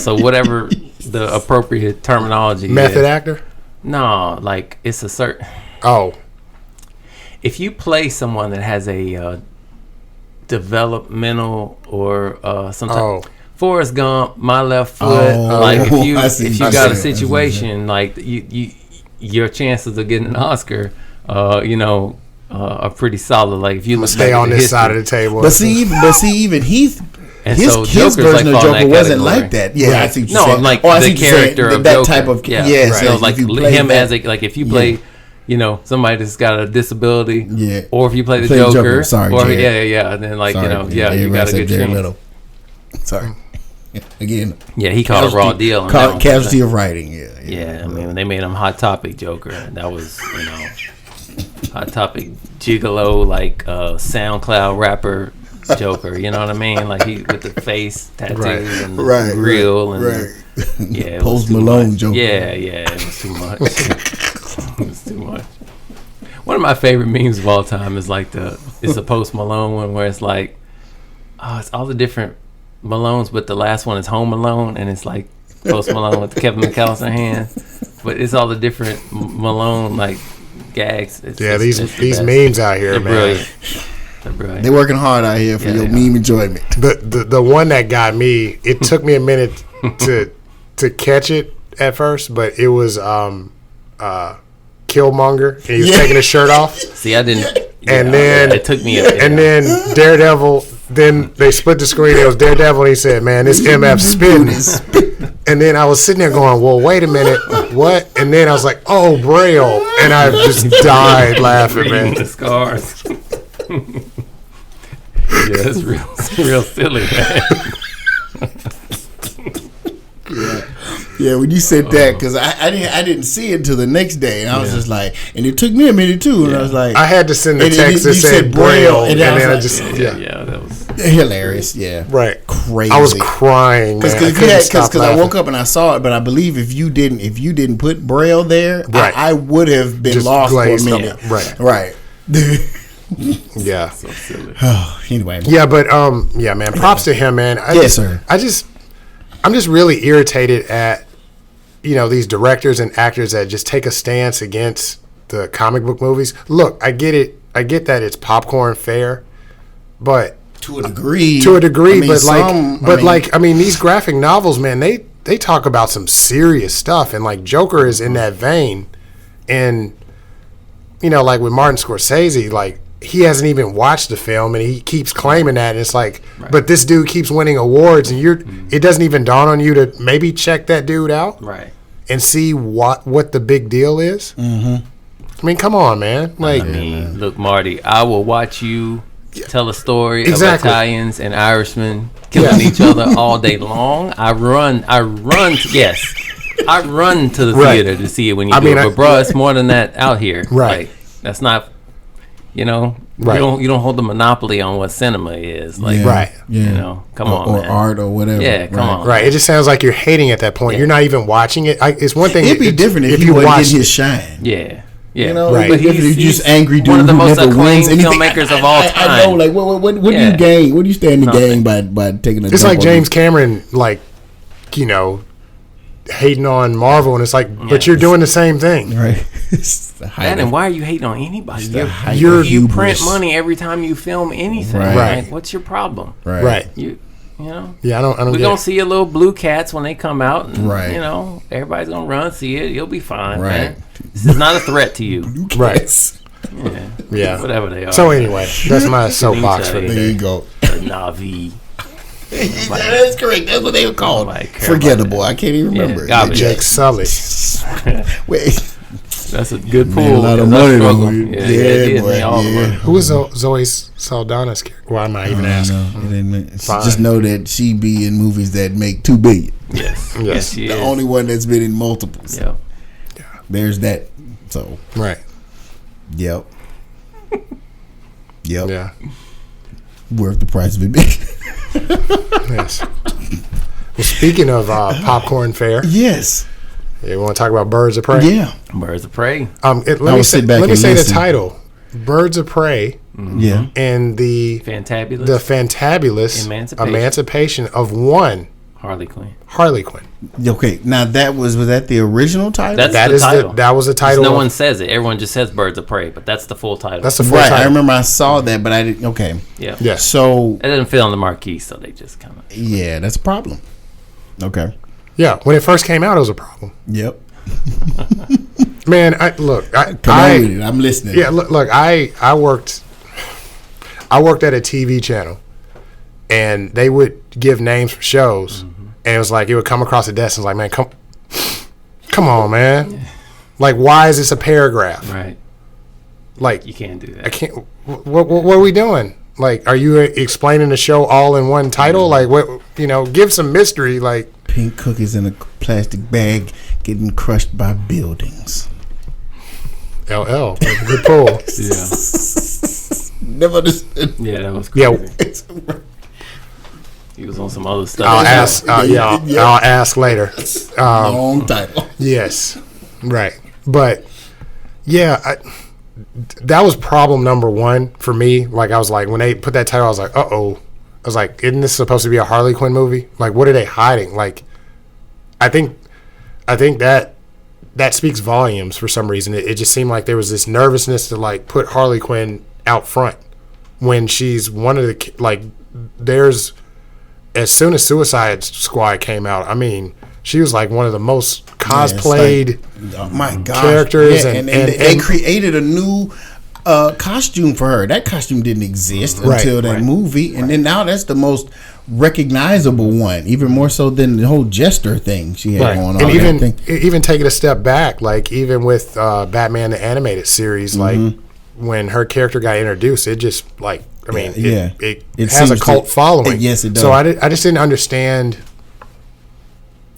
so whatever the appropriate terminology. Method actor. No, like it's a certain. Oh. If you play someone that has a developmental or sometimes Forrest Gump, my left foot, like if you got a situation like your chances of getting an Oscar, are pretty solid. Like if you look stay on this side of the table, but see, even Heath. And his version of Joker wasn't like that. Yeah, I see what you're saying. Like the character of that Joker. Type of So like him as if you play. Somebody that's got a disability, or if you play the Joker. Sorry, or and then you got a good chance. Sorry, again. Yeah, he called a raw deal. Casualty of writing. Yeah. I mean, when they made him Hot Topic Joker, that was Hot Topic gigolo, like SoundCloud rapper Joker. You know what I mean? Like he with the face tattoos and the grill and it Post Malone Joker. Yeah, it was too much. It's too much. One of my favorite memes of all time is like it's a Post Malone one where it's like, it's all the different Malones, but the last one is Home Alone, and it's like Post Malone with the Kevin McAllister hand, but it's all the different Malone like gags. These memes out here, they're man. Brilliant. They're brilliant. They're working hard out here for your meme enjoyment. The one that got me, it took me a minute to catch it at first, but it was Killmonger, and he was taking his shirt off. See, I didn't. And then it took me. And then Daredevil. Then they split the screen. It was Daredevil, and he said, "Man, this MF spitting." And then I was sitting there going, "Well, wait a minute, what?" And then I was like, "Oh, Braille," and I just died laughing, man. The scars. It's real silly, man. Yeah, when you said that, because I didn't see it until the next day, and I was just like, and it took me a minute too, and I was like, I had to send the text that said Braille, and then I just that was hilarious, right, crazy. I was crying because I woke up and I saw it, but I believe if you didn't put Braille there, I would have been just lost for a minute, right. Yeah. So silly. Anyway. Yeah, but man, props to him, man. Yes, sir. I'm just really irritated at these directors and actors that just take a stance against the comic book movies. Look, I get it. I get that it's popcorn fare, but to a degree. I mean, these graphic novels, man, they talk about some serious stuff, and like Joker is in that vein, and like with Martin Scorsese, like he hasn't even watched the film, and he keeps claiming that, and it's like, but this dude keeps winning awards, and it doesn't even dawn on you to maybe check that dude out, and see what the big deal is. Mm-hmm. I mean, come on, man. Like, look, Marty, I will watch you tell a story of Italians and Irishmen killing each other all day long. I run to the theater to see it when you do it. But bro, it's more than that out here. Right. Like, that's not, you don't hold the monopoly on what cinema is. Like, come on, or man. art or whatever. Yeah, come on. Right. It just sounds like you're hating at that point. You're not even watching it. It's one thing. It'd be different if you watched his shine. Yeah. But he's just angry dude one of the who most never wins acclaimed anything. filmmakers of all time. I know, like, what do you gain? What do you stand to gain by taking a? It's like James Cameron, like, hating on Marvel, and it's like, but you're doing the same thing, right? That, and why are you hating on anybody? You print money every time you film anything. Right. Like, what's your problem? Right. You know. Yeah, I don't. We're gonna see your little blue cats when they come out. And, Right. You know, everybody's gonna run see it. You'll be fine. Right. Man. This is not a threat to you. Right. Yeah. Whatever they are. So anyway, that's my soapbox for the There day. you go. Navi. That's correct. That's what they were called. Forgettable. I can't even remember. Jake Sully. Wait. That's a good pool. Made a lot of money though. Yeah, boy. Who was Zoe Saldana's character? Why am I even asking? Just know that she be in movies that make $2 billion. Yes, she The is. only one that's been in multiples. Yeah. There's that. So. Right. Yep. Yeah. Worth the price of it. Yes. Well, speaking of popcorn fare, Yes. you want to talk about Birds of Prey? Yeah. Birds of Prey. Let me say the title: Birds of Prey. Yeah. And the fantabulous emancipation of one Harley Quinn. Okay. Now was that the original title? That was the title. No one says it. Everyone just says Birds of Prey, but that's the full title. That's the full right. title. I remember I saw that, but I didn't. Okay. Yeah. Yeah. So it doesn't fit on the marquee, so they just kind of. Yeah, that's a problem. Okay. Yeah, when it first came out, it was a problem. Yep. Man, I'm listening. Yeah, look, I worked at a TV channel, and they would give names for shows, and it was like it would come across the desk and was like, man, come on, man, like why is this a paragraph? Right. Like you can't do that. I can't. What are we doing? Like, are you explaining the show all in one title? Like, what? Give some mystery. Like pink cookies in a plastic bag getting crushed by buildings. LL, good pull. Yeah. Never understood. Yeah, that was crazy. Yeah. He was on some other stuff. I'll ask. I'll ask later. Long title. Yes, right. But yeah, that was problem number one for me. Like I was like, when they put that title, I was like, I was like, isn't this supposed to be a Harley Quinn movie? Like, what are they hiding? Like, I think that speaks volumes for some reason. It just seemed like there was this nervousness to like put Harley Quinn out front when she's one of the there's. As soon as Suicide Squad came out, I mean, she was like one of the most cosplayed characters. Yeah, and they created a new costume for her. That costume didn't exist until that movie. And then now that's the most recognizable one, even more so than the whole Jester thing she had going on. And even taking a step back, like even with Batman the Animated Series, like when her character got introduced, it just like, I mean, it has a cult following. Yes, it does. So I just didn't understand.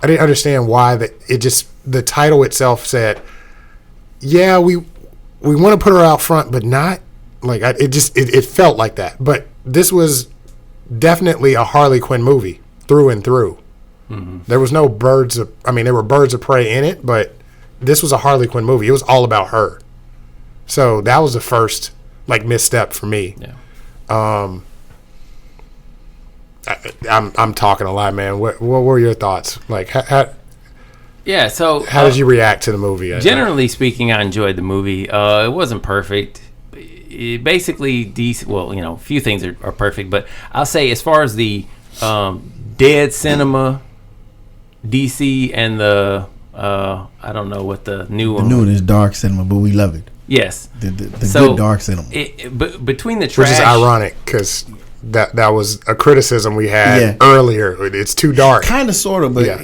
I didn't understand why the title itself said, "Yeah, we want to put her out front, but not like it felt like that." But this was definitely a Harley Quinn movie through and through. Mm-hmm. There was no there were Birds of Prey in it, but this was a Harley Quinn movie. It was all about her. So that was the first misstep for me. Yeah. I'm talking a lot, man. What were your thoughts? Like, how did you react to the movie? Generally speaking, I enjoyed the movie. It wasn't perfect. Basically, a few things are perfect, but I'll say as far as the dead cinema, DC, and the I don't know what the new one. The new one is dark cinema, but we love it. Yes, the good dark cinema. But between the trash, which is ironic because that was a criticism we had earlier. It's too dark, kind of, sort of, but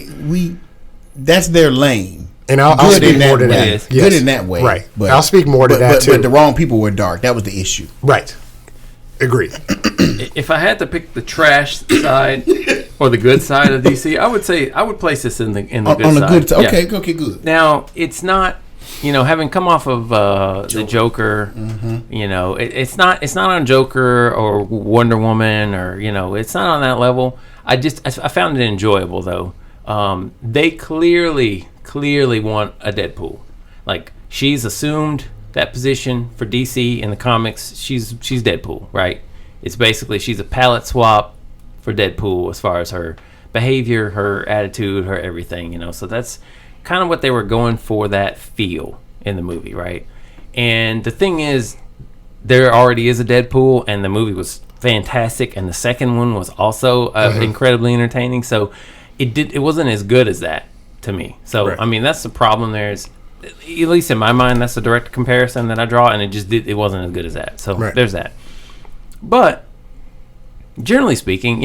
that's their lane. And I'll speak more to that. Yes. Good in that way, right? But I'll speak more to that too. But the wrong people were dark. That was the issue, right? Agreed. If I had to pick the trash side or the good side of DC, I would say I would place this in the good side. On the good side. Okay, good. Now it's not. Having come off of the Joker, it's not on Joker or Wonder Woman or it's not on that level. I found it enjoyable though. They clearly want a Deadpool. Like she's assumed that position for DC in the comics. She's Deadpool, right? It's basically she's a palette swap for Deadpool as far as her behavior, her attitude, her everything. So that's kind of what they were going for, that feel in the movie, right? And the thing is, there already is a Deadpool, and the movie was fantastic, and the second one was also incredibly entertaining. So it wasn't as good as that to me. So Right. I mean, that's the problem. There's, at least in my mind, that's a direct comparison that I draw, and it wasn't as good as that. So there's that. But generally speaking,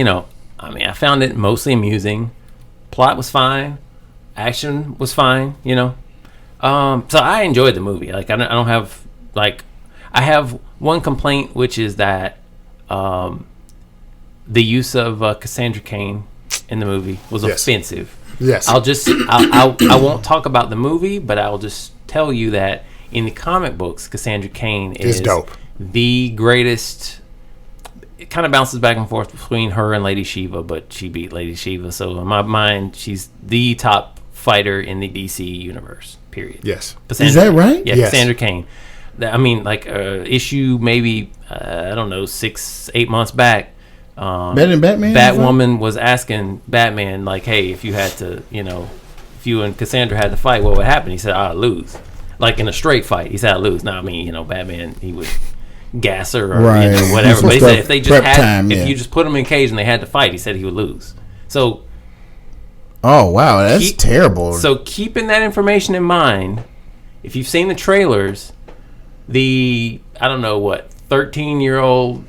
I mean, I found it mostly amusing. Plot was fine, action was fine. So I enjoyed the movie. Like, I don't have, like, I have one complaint, which is that the use of Cassandra Cain in the movie was offensive. Yes. I won't talk about the movie, but I'll just tell you that in the comic books, Cassandra Cain is dope. The greatest. It kind of bounces back and forth between her and Lady Shiva, but she beat Lady Shiva. So in my mind, she's the top fighter in the DC universe. Period. Yes. Is that right? Yeah, Yes. Cassandra Cain. I mean, like, issue maybe, I don't know, 6-8 months back. Better than Batman? Batwoman was asking Batman, like, hey, if you had to, if you and Cassandra had to fight, what would happen? He said, I'd lose. Like, in a straight fight, he said, I'd lose. Now, I mean, Batman, he would gas her or whatever. But he said if they just if you just put them in a cage and they had to fight, he said he would lose. So, oh wow, that's terrible. So keeping that information in mind, if you've seen the trailers, I don't know what 13-year-old,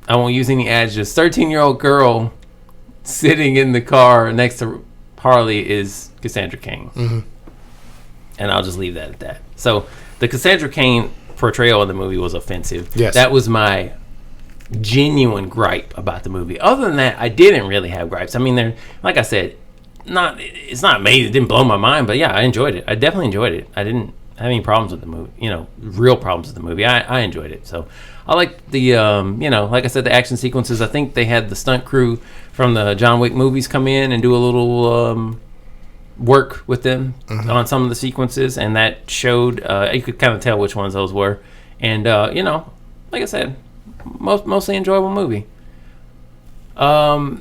I won't use any adjectives, 13-year-old girl sitting in the car next to Harley is Cassandra Cain. Mm-hmm. And I'll just leave that at that. So the Cassandra Cain portrayal in the movie was offensive. Yes. That was my genuine gripe about the movie. Other than that, I didn't really have gripes. I mean, they're, like I said, it's not amazing. It didn't blow my mind, but yeah, I enjoyed it. I definitely enjoyed it. I didn't have any problems with the movie, real problems with the movie. I enjoyed it. So I like the, like I said, the action sequences. I think they had the stunt crew from the John Wick movies come in and do a little work with them on some of the sequences, and that showed, you could kind of tell which ones those were. And, like I said, mostly enjoyable movie. I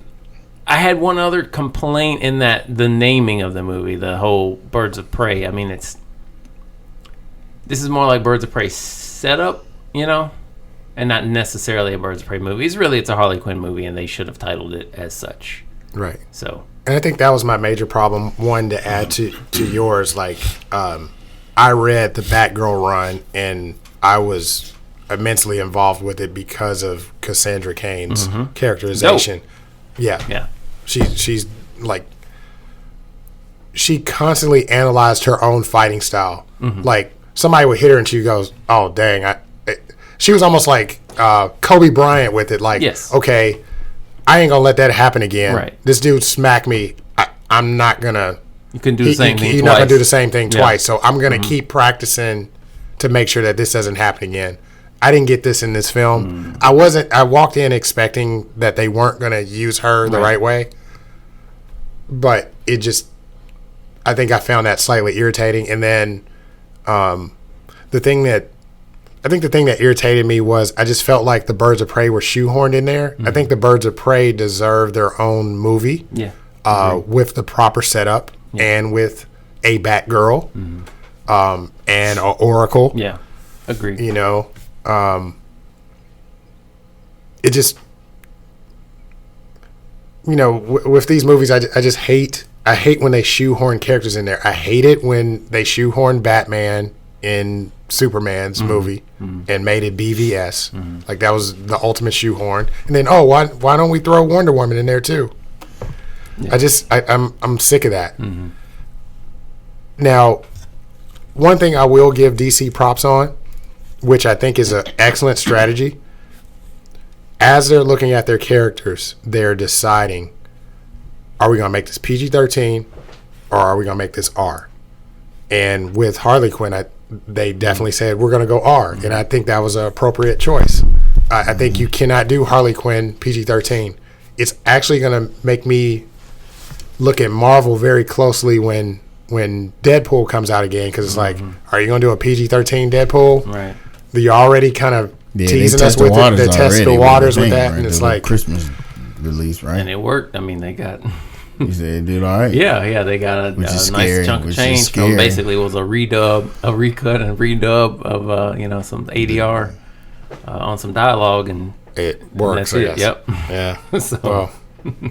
had one other complaint in that the naming of the movie, the whole Birds of Prey. I mean, this is more like Birds of Prey setup, and not necessarily a Birds of Prey movie. It's a Harley Quinn movie, and they should have titled it as such. Right. So, and I think that was my major problem. One, to add to yours, like, I read the Batgirl run, and I was immensely involved with it because of Cassandra Cain's characterization. Dope. Yeah. She's like, she constantly analyzed her own fighting style. Like, somebody would hit her and she goes, oh, dang. She was almost like Kobe Bryant with it. Like, yes. Okay, I ain't going to let that happen again. Right. This dude smacked me. I'm not going to. You can do the same thing You're twice. not going to do the same thing Yeah. twice. So I'm going to keep practicing to make sure that this doesn't happen again. I didn't get this in this film. I walked in expecting that they weren't going to use her the right way. But it just, I think I found that slightly irritating. And then the thing that irritated me was I just felt like the Birds of Prey were shoehorned in there. I think the Birds of Prey deserve their own movie. Yeah. With the proper setup and with a Batgirl and a Oracle. Yeah. Agreed. It just, with these movies, I just hate when they shoehorn characters in there. I hate it when they shoehorn Batman in Superman's movie and made it BVS. Like, that was the ultimate shoehorn. And then, why don't we throw Wonder Woman in there too? Yeah. I'm sick of that. Now, one thing I will give DC props on, which I think is an excellent strategy, as they're looking at their characters, they're deciding, are we going to make this PG-13 or are we going to make this R? And with Harley Quinn, they definitely said, we're going to go R. And I think that was an appropriate choice. I think you cannot do Harley Quinn PG-13. It's actually going to make me look at Marvel very closely when Deadpool comes out again, because it's like, are you going to do a PG-13 Deadpool? Right. You're already kind of teasing us with it. They test the waters with that, and it's like Christmas release, right? And it worked. I mean, they got You said it did all right. Yeah, they got a nice chunk of change from basically it was a recut and redub of some ADR on some dialogue, and it works. And that's it. Yep. Yeah. So.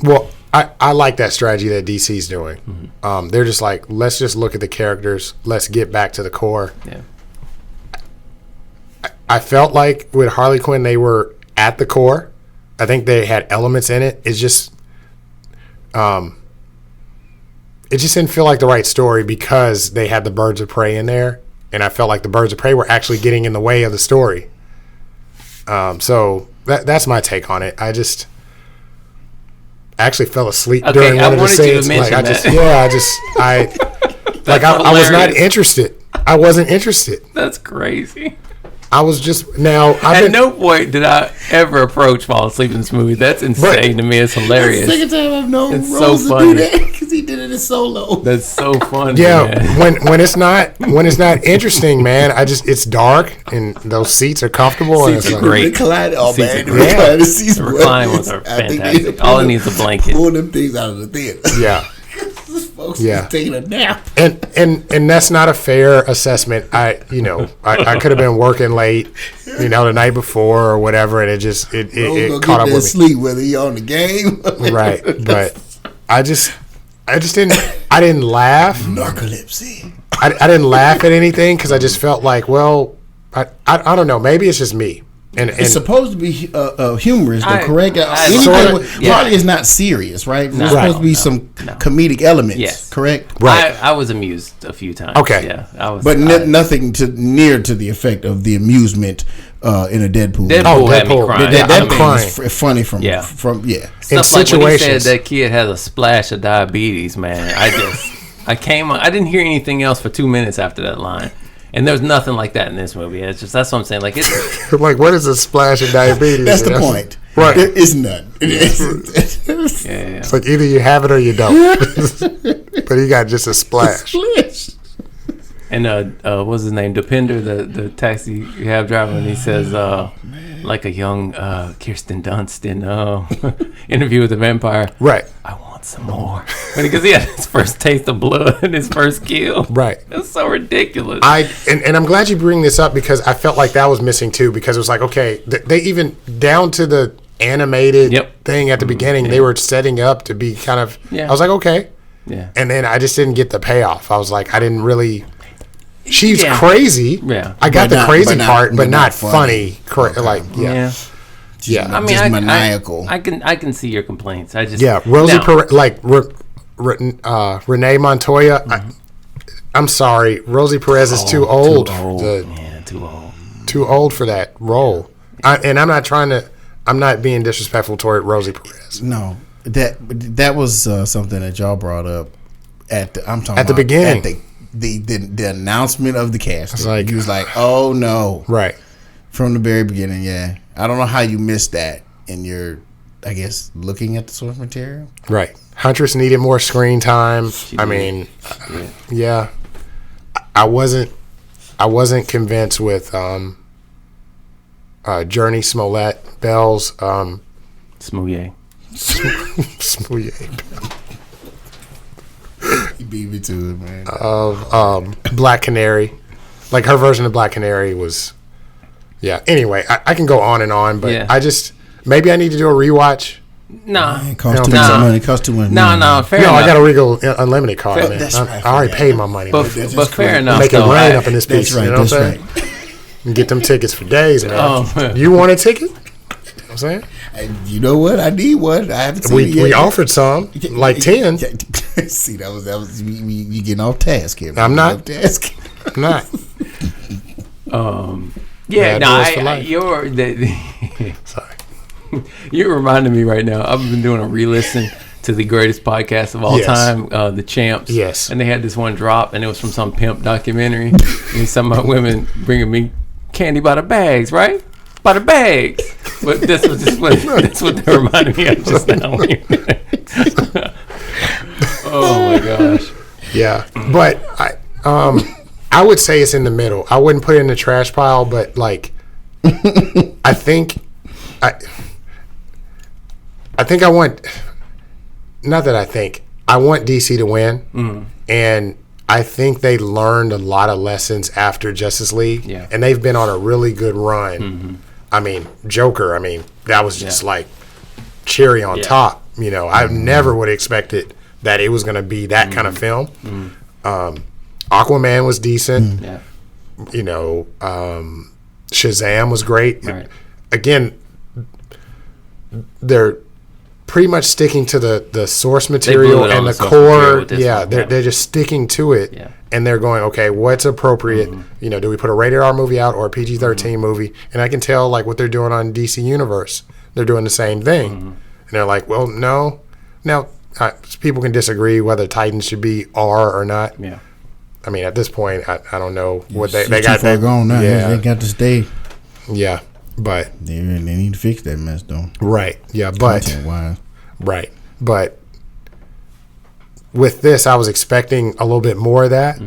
Well, I like that strategy that DC's doing. Mm-hmm. They're just like, let's just look at the characters. Let's get back to the core. Yeah. I felt like with Harley Quinn, they were at the core. I think they had elements in it. It's just, it just didn't feel like the right story because they had the Birds of Prey in there, and I felt like the Birds of Prey were actually getting in the way of the story. So that's my take on it. I actually fell asleep during one of the scenes. I was not interested. I wasn't interested. That's crazy. I was just At no point did I ever approach fall asleep in this movie. That's insane to me. It's hilarious. That's the second time I've known it's Rose so funny. to do that because he did it in solo. That's so funny. Yeah, man. when it's not interesting, man. It's dark and those seats are comfortable. Seats are great. The recline ones are fantastic. All it needs is a blanket. Pull them things out of the theater. Yeah. Folks just taking a nap. And that's not a fair assessment. I could have been working late, the night before or whatever, and it caught up with me. Sleep whether you on the game, right? But I didn't laugh. Narcolepsy. I didn't laugh at anything because I just felt like, well, I don't know. Maybe it's just me. And it's supposed to be humorous, correct? Harley is not serious, right? There's supposed to be some comedic elements, correct? Right. I was amused a few times. Okay. Yeah, I was. But nothing near to the effect of the amusement in a Deadpool. Deadpool had me crying. Deadpool is funny from Stuff in like situations. When he said that kid has a splash of diabetes, man, I didn't hear anything else for 2 minutes after that line. And there's nothing like that in this movie. It's just that's what I'm saying. Like it's like, what is a splash of diabetes? That's the point. Right. There is none. It's like either you have it or you don't. But he got just a splash. And what's his name? Depender, the taxi cab driver, and he says, like a young Kirsten Dunst in Interview with the Vampire. Right. I want some more. Because he had his first taste of blood and his first kill. Right. It's so ridiculous. And I'm glad you bring this up because I felt like that was missing too, because it was like, okay, they even down to the animated thing at the beginning, they were setting up to be kind of, I was like, okay. Yeah. And then I just didn't get the payoff. I was like, I didn't really. She's crazy. Yeah. I got the crazy part, but not funny. Yeah. I mean, just maniacal. I can see your complaints. I just Rosie Perez, like Renee Montoya. I'm sorry, Rosie Perez is too old. Too old. Too old for that role. And I'm not being disrespectful toward Rosie Perez. No, that was something that y'all brought up at the beginning. At the announcement of the cast. Like, he was like, "Oh no!" Right from the very beginning. Yeah, I don't know how you missed that in your, I guess, looking at the source material. Right, Huntress needed more screen time. I wasn't convinced with Journey Smollett Bell's Smouye. Smouye. You beat me to it, man. Of Black Canary, like her version of Black Canary was, Anyway, I can go on and on, but I just maybe I need to do a rewatch. Nah, it costs too much money. It costs too much money. No, fair enough. I got a Regal Unlimited card, man. That's right, I already paid my money. But fair enough. Make it rain up in this piece. That's right. You know what I'm saying? And get them tickets for days, man. Oh. You want a ticket? You know what I'm saying? You know what? I need one. I haven't seen it yet. We offered some, like 10. See, that was you getting off task here. I'm not. Off task. I'm not. Sorry. You're reminding me right now. I've been doing a re-listen to the greatest podcast of all time, The Champs. Yes. And they had this one drop, and it was from some pimp documentary. And he's talking about women bringing me candy by the bags, right? By the bags. But that's what they reminded me of just now. Oh my gosh. Yeah, but I would say it's in the middle. I wouldn't put it in the trash pile, but like, I think I want. Not that I think. I want DC to win, and I think they learned a lot of lessons after Justice League, and they've been on a really good run. I mean, Joker, that was just like cherry on top. You know, I never would have expected that it was going to be that kind of film. Aquaman was decent. You know, Shazam was great. Right. Again, they're pretty much sticking to the source material and the core. They're just sticking to it. Yeah. And they're going, okay, what's appropriate? You know, do we put a rated R movie out or a PG-13 movie? And I can tell, like, what they're doing on DC Universe. They're doing the same thing. And they're like, well, no. Now, people can disagree whether Titans should be R or not. Yeah. I mean, at this point, I don't know what they Too got. far gone now. They got to stay. Yeah, but They need to fix that mess, though. right. Yeah, but Content-wise. right. But with this, I was expecting a little bit more of that.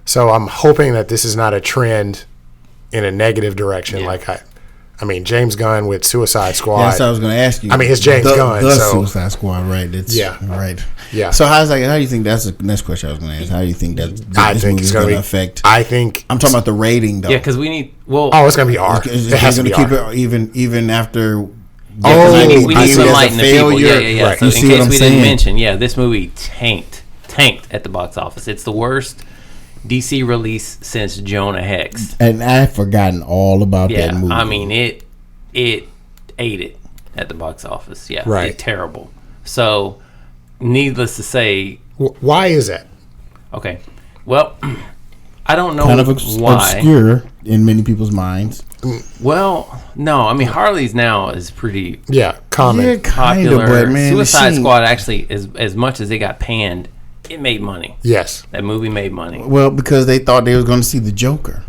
So I'm hoping that this is not a trend in a negative direction. Yeah. Like I mean, James Gunn with Suicide Squad. That's what I was going to ask you. I mean, it's James Gunn, The so- Suicide Squad, right? Right. Yeah. So how do you think that's the next question I was going to ask? How do you think that I this think movie it's is going going to to affect? I think I'm talking about the rating, though. Yeah, because we need. Well, it's going to be R. Is It has to going be to keep R. it even after? we need deemed to as a enlighten the people. failure? Yeah. Right. So You in see case what I'm we saying? didn't mention, this movie tanked at the box office. It's the worst DC release since Jonah Hex. And I've forgotten all about that movie. I mean it ate it at the box office. Yeah, Right. It's terrible. So, needless to say, Why is that? okay. Well, I don't know kind of why. obscure in many people's minds. Well, no, I mean Harley's now is pretty Yeah, common. Yeah, kind of, popular. but man, Suicide it seemed- Squad actually, as much as it got panned, it made money. Yes. That movie made money. Well, because they thought they was going to see the Joker.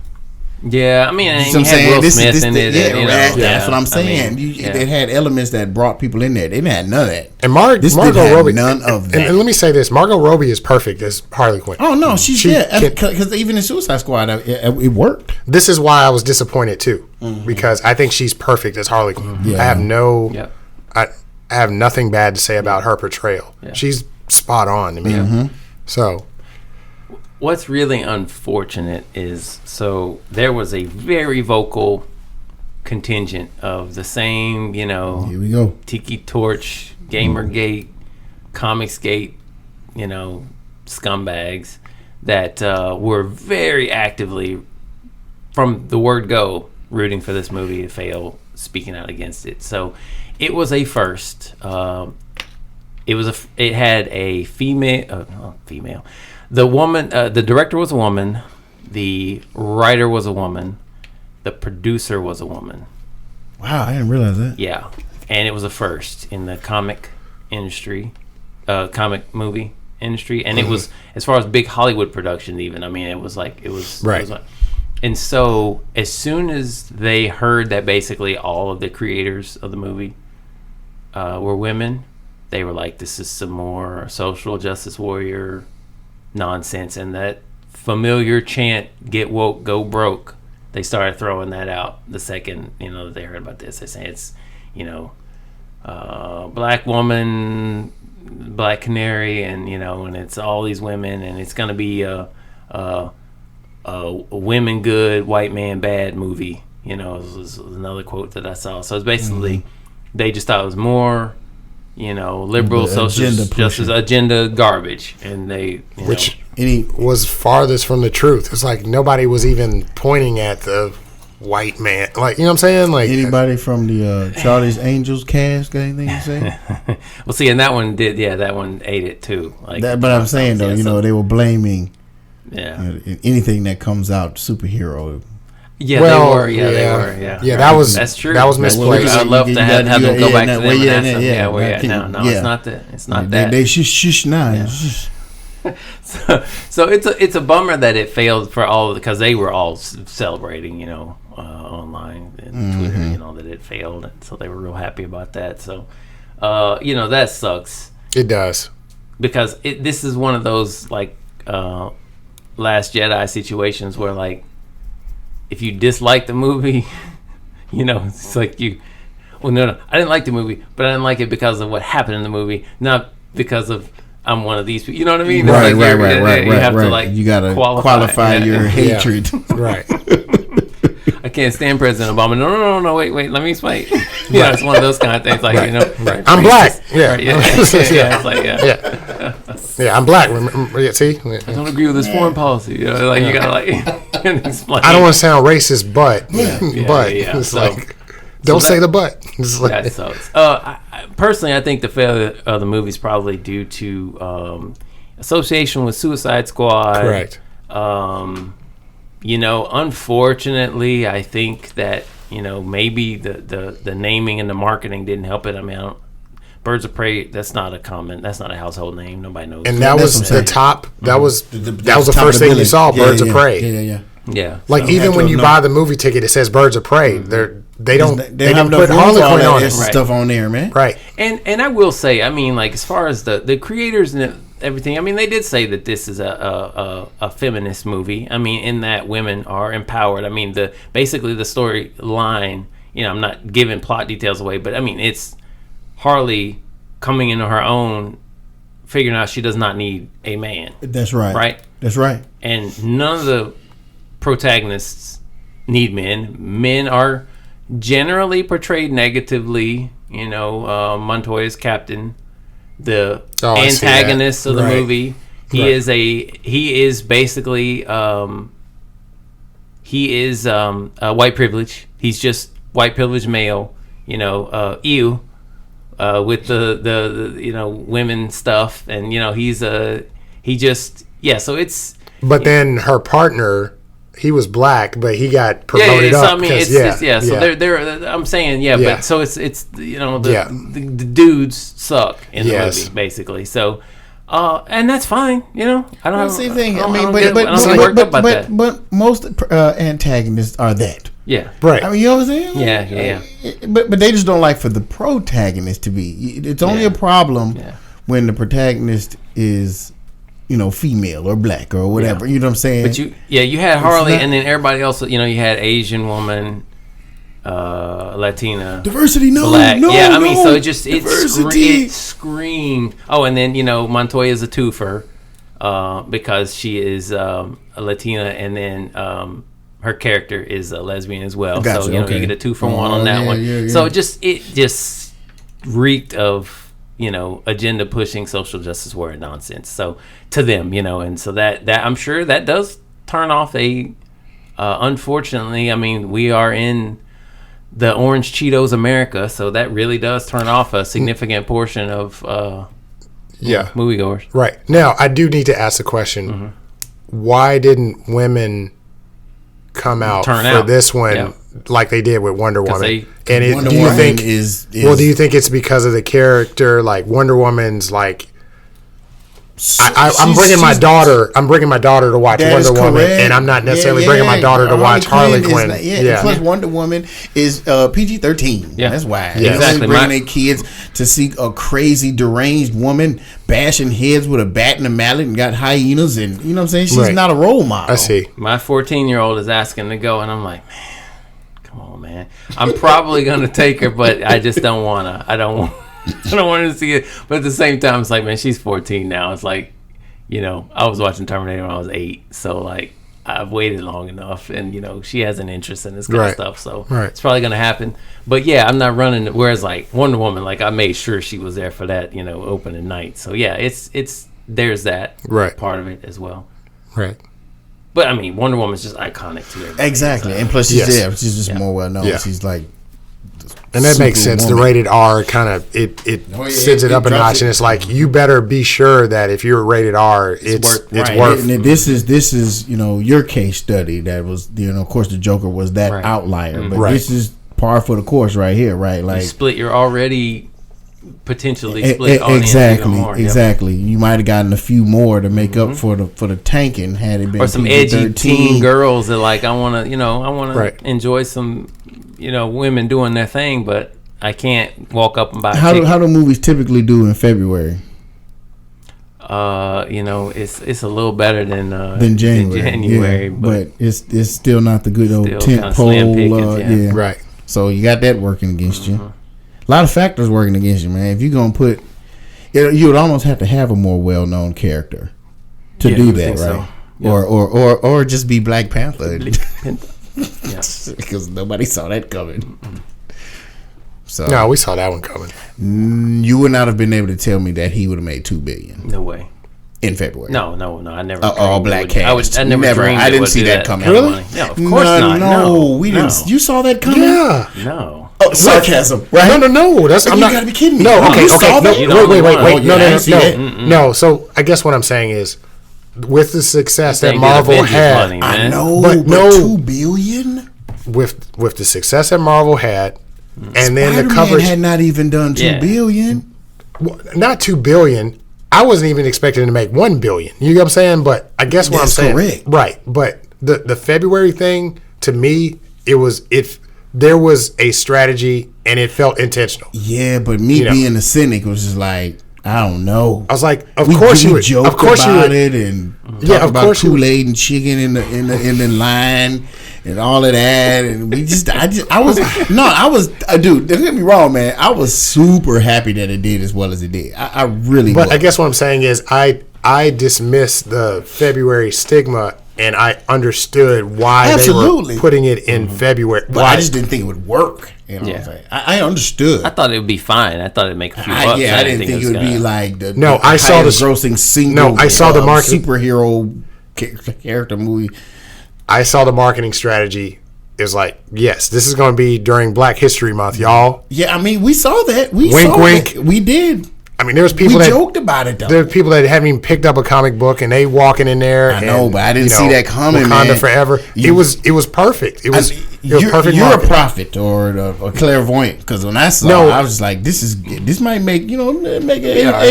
Yeah, I mean, and You you know what I'm had saying? Will Smith in it. and, you know, That's what I'm saying. I mean, It had elements that brought people in there. They didn't have none of that. And This Margot didn't have Robbie. none of that. And let me say this: Margot Robbie is perfect as Harley Quinn. Oh no, she's She can- because even in Suicide Squad, it worked. This is why I was disappointed too, because I think she's perfect as Harley Quinn. Yeah. I have Yep. I have nothing bad to say about her portrayal. Yeah. She's spot on to me. So What's really unfortunate is there was a very vocal contingent of the same, Here we go. Tiki Torch, Gamergate, Comicsgate, scumbags that were very actively, from the word go, rooting for this movie to fail, speaking out against it. So it was a first. It had a female. The woman, the director was a woman. The writer was a woman. The producer was a woman. Wow, I didn't realize that. Yeah, and it was a first in the comic industry, comic movie industry, and it was, as far as big Hollywood production, even. I mean, it was Right. And so, as soon as they heard that basically all of the creators of the movie were women, they were like, "This is some more social justice warrior nonsense," and that familiar chant, "Get woke, go broke." They started throwing that out the second that they heard about this. They say it's black woman, black canary, and and it's all these women, and it's gonna be a women good, white man bad movie. Was another quote that I saw. So it's basically they just thought it was more liberal The social agenda justice pushing. agenda garbage, and they which was farthest from the truth. It's like nobody was even pointing at the white man. Like, you know what I'm saying? Like, Anybody from the Charlie's Angels cast got anything to say? well, see, and that one did, that one ate it too. Like, But I'm saying though, they were blaming anything that comes out superhero. Yeah, well, they were. Yeah, they were. Yeah, Yeah, that's true. That was misplaced. I'd love to have them go back to them and ask them. yeah, Where you at now? No, it's not that. It's not that. They shush now. Yeah. So it's a bummer that it failed for all, because they were all celebrating, online and Twitter, that it failed, and so they were real happy about that. So, that sucks. It does, because this is one of those like Last Jedi situations where, like, if you dislike the movie, it's like no, I didn't like the movie, but I didn't like it because of what happened in the movie, not because of I'm one of these people. You know what I mean? Right. You have to like you gotta qualify your hatred. Right. I can't stand President Obama. No. Wait. Let me explain. Yeah, it's one of those kind of things. Like right. I'm black. Yeah. Right, yeah. It's like Yeah, I'm black. Remember, see, I don't agree with this foreign policy. You know, like you gotta like explain. I don't want to sound racist, but it's so, like don't say the but. It's like, that sucks. Personally, I think the failure of the movie is probably due to association with Suicide Squad. Correct. Unfortunately, I think that maybe the naming and the marketing didn't help it. I mean, Birds of Prey. That's not a household name. Nobody knows. And that was the top. That was the first thing you saw. Birds of Prey. Yeah. Like even when you buy the movie ticket, it says Birds of Prey. They don't put Harley Quinn on it. Stuff on there, man. Right. And I will say, I mean, like as far as the creators and everything, I mean, they did say that this is a feminist movie. I mean, in that women are empowered. I mean, basically the storyline. I'm not giving plot details away, but I mean, it's Harley coming into her own, figuring out she does not need a man. That's right. Right. That's right. And none of the protagonists need men. Men are generally portrayed negatively. Montoya's captain, the antagonist of the movie. He is basically white privilege. He's just white privilege male. With the women stuff, and so it's. But then her partner, he was black, but he got promoted up. So I mean, So they're. I'm saying, but so it's the dudes suck in the movie basically. So, and that's fine. I don't have the same thing. But most antagonists are that. Yeah. Right. I mean, you know what I'm saying? Yeah. But they just don't like for the protagonist to be. It's only a problem when the protagonist is, female or black or whatever. You know what I'm saying? But you had Harley, and then everybody else. You had Asian woman, Latina, diversity. Black. I mean, so it screamed. Oh, and then Montoya is a twofer, because she is a Latina, and then her character is a lesbian as well. Gotcha, so you get a 2-for-1 on that one. Yeah. So it just reeked of agenda pushing, social justice warrior nonsense. So to them, and so that I'm sure that does turn off unfortunately, I mean, we are in the Orange Cheetos America, so that really does turn off a significant portion of moviegoers. Right. Now, I do need to ask a question. Mm-hmm. Why didn't women come out this one like they did with Wonder Woman? Do you think it's because of the character? Like Wonder Woman's like, I'm bringing my daughter to watch Wonder Woman, and I'm not necessarily bringing my daughter to watch Harley Quinn. Plus Wonder Woman is PG-13. Yeah, that's why. Yeah, exactly. Bringing their kids to see a crazy deranged woman bashing heads with a bat and a mallet and got hyenas, and you know what I'm saying? She's not a role model. I see. My 14-year-old is asking to go, and I'm like, man, come on, man. I'm probably gonna take her, but I just don't wanna. I don't want to see it, but at the same time, it's like, man, she's 14 now. It's like, I was watching Terminator when I was 8, so like I've waited long enough, and she has an interest in this kind of stuff, so it's probably gonna happen. But yeah, I'm not running. Whereas like Wonder Woman, like I made sure she was there for that, opening night. So yeah, it's there's that part of it as well. Right. But I mean, Wonder Woman's just iconic to everybody. Exactly, and plus she's she's just more well known. She's like. And that makes sense. The rated R kind of it sends it up a notch, and it's like you better be sure that if you're rated R, it's worth. And this is your case study that was of course the Joker was that outlier, but this is par for the course right here, right? Like you're already potentially split audience even more. Exactly. You might have gotten a few more to make up for the tanking had it been or some edgy teen girls that like I want to enjoy some. Women doing their thing, but I can't walk up and buy. How do movies typically do in February? It's a little better than January, but it's still not the good old tent pole. Right. So you got that working against you. A lot of factors working against you, man. If you're gonna put, you would almost have to have a more well-known character to do that, right? So. Yeah. Or just be Black Panther. Yeah. Because nobody saw that coming. So No, we saw that one coming. you would not have been able to tell me that he would have made $2 billion No way. in February. No. I never. All black cast. I never dreamed. I didn't see that coming. Really? No, of course not. No, we didn't. You saw that coming? Yeah. No. Oh, sarcasm, right? No. That's You I'm not. gotta be kidding me. No, You okay. saw that? You don't Wait. want- Oh, yeah, I didn't see that. No. So I guess what I'm saying is, with the success that They get Marvel Avengers had, money, man. I know, But but no- $2 billion. with the success that Marvel had, and then the Spider-Man coverage, had not even done $2 billion. not $2 billion. I wasn't even expecting to make $1 billion. You know what I'm saying? But I guess what That's I'm saying, correct. right? But the February thing, to me, there was a strategy and it felt intentional. Yeah, but me being a cynic was just like, I don't know. I was like, of We course you would. joked Of course you about would. it and Yeah, talked of about course you would. Kool-Aid and chicken in the line and all of that, and we just I was dude. Don't get me wrong, man. I was super happy that it did as well as it did. I really. But was. I guess what I'm saying is, I dismissed the February stigma, and I understood why Absolutely. they were putting it in February. But I just didn't think it would work. You know what I'm saying? I understood. I thought it would be fine. I thought it'd make a few bucks. I didn't think it would be gonna- like the No, I saw the grossing single. No, I saw the market- superhero character movie. I saw the marketing strategy. It was like, yes, this is going to be during Black History Month, y'all. Yeah, I mean, we saw that. Wink, saw wink. that. We did. I mean, there was people We that joked about it though. there were people that haven't even picked up a comic book, and they walking in there. I know, but I didn't see that coming, Wakanda man. forever. It was perfect. It was perfect. You're a marketing. prophet or a clairvoyant, because when I saw No. it, I was just like, this might make make 800 million. I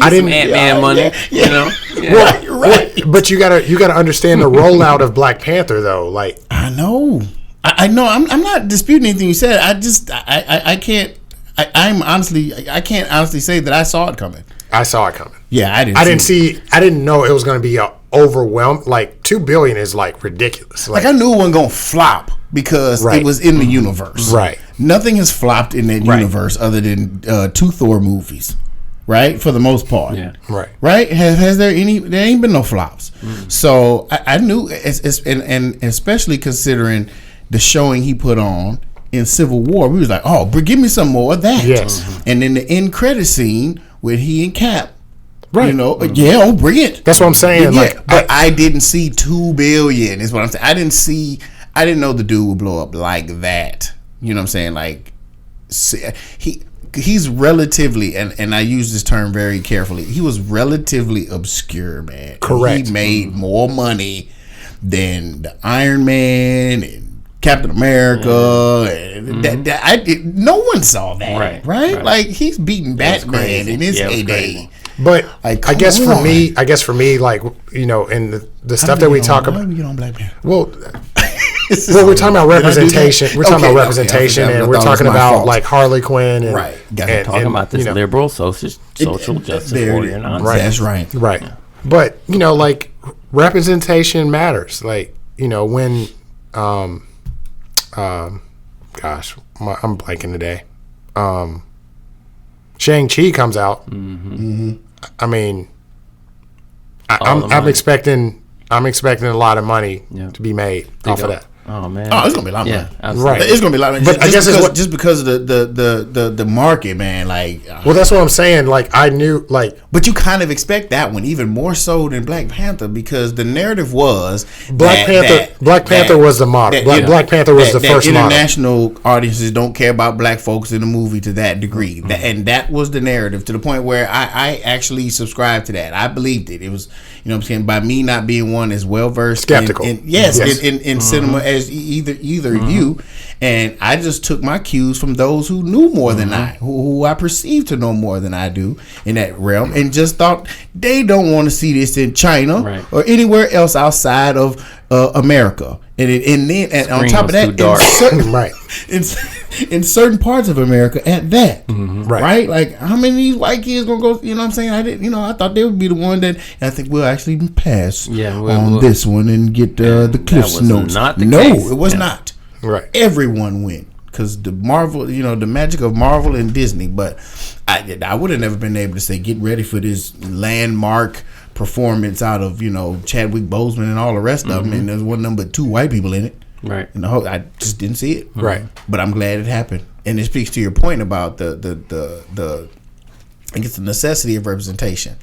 didn't- Some Ant-Man money, you know. Yeah. Well, right. But you gotta understand the rollout of Black Panther, though. Like, I know. I know. I'm not disputing anything you said. I can't. I can't honestly say that I saw it coming. I saw it coming. Yeah, I didn't. I didn't know it was going to be overwhelmed. Like, $2 billion is like ridiculous. Like I knew it wasn't gonna flop because Right. it was in the universe. Right. Nothing has flopped in that Right. universe other than 2 Thor movies, right? For the most part. Yeah. Right. Right? Has there any? There ain't been no flops. So I knew, and especially considering the showing he put on in Civil War, we was like, oh, give me some more of that. Yes. And then the end credit scene with he and Cap. Right. You know, yeah, bring it. That's what I'm saying. Yeah, Like, but I didn't see $2 billion. Is what I'm saying. I didn't know the dude would blow up like that. You know what I'm saying? Like, he's relatively, and I use this term very carefully. He was relatively obscure, man. Correct. He made more money than the Iron Man and Captain America. And no one saw that, right? Like, he's beating Batman in his heyday. But Like, I guess come for me, like, you know, and the stuff that we talk about. How do we get on Black Panther? Well, we're talking about representation. We're talking about representation, and we're talking about like Harley Quinn, and Right. Talking about this you know, liberal social justice There it warrior is. nonsense. Right. That's right. right. But you know, like, representation matters. Like, you know, when, gosh, I'm blanking today. Shang-Chi comes out. I mean, I'm expecting a lot of money to be made off of that. Oh man. Oh, it's gonna be a lot of Yeah, money. absolutely. Right. It's gonna be a lot of money. But I guess it's just because of the market, man. Like, Well, that's what I'm saying. Like, I knew, like, but you kind of expect that one even more so than Black Panther, because the narrative was Black Panther was the model. Black Panther was the first model. International audiences don't care about black folks in the movie to that degree, and that was the narrative, to the point where I actually subscribed to that. I believed it. It was, you know what I'm saying, by me not being one as well versed Skeptical. in cinema as either you, and I just took my cues from those who knew more than I, who I perceived to know more than I do in that realm, and just thought they don't want to see this in China or anywhere else outside of America. And then on top of that, in certain parts of America at that, right? Like, how many of these white kids gonna go? You know what I'm saying? I thought they would be the one that, and I think we'll actually pass on this one and get the Cliff's notes. Not the no, case. it was not. Right. Everyone went, because the Marvel, the magic of Marvel and Disney. But I would have never been able to say, get ready for this landmark performance out of Chadwick Boseman and all the rest of them, and there's one number 2 white people in it. Right. And I just didn't see it. Right. But I'm glad it happened, and it speaks to your point about the I guess the necessity of representation.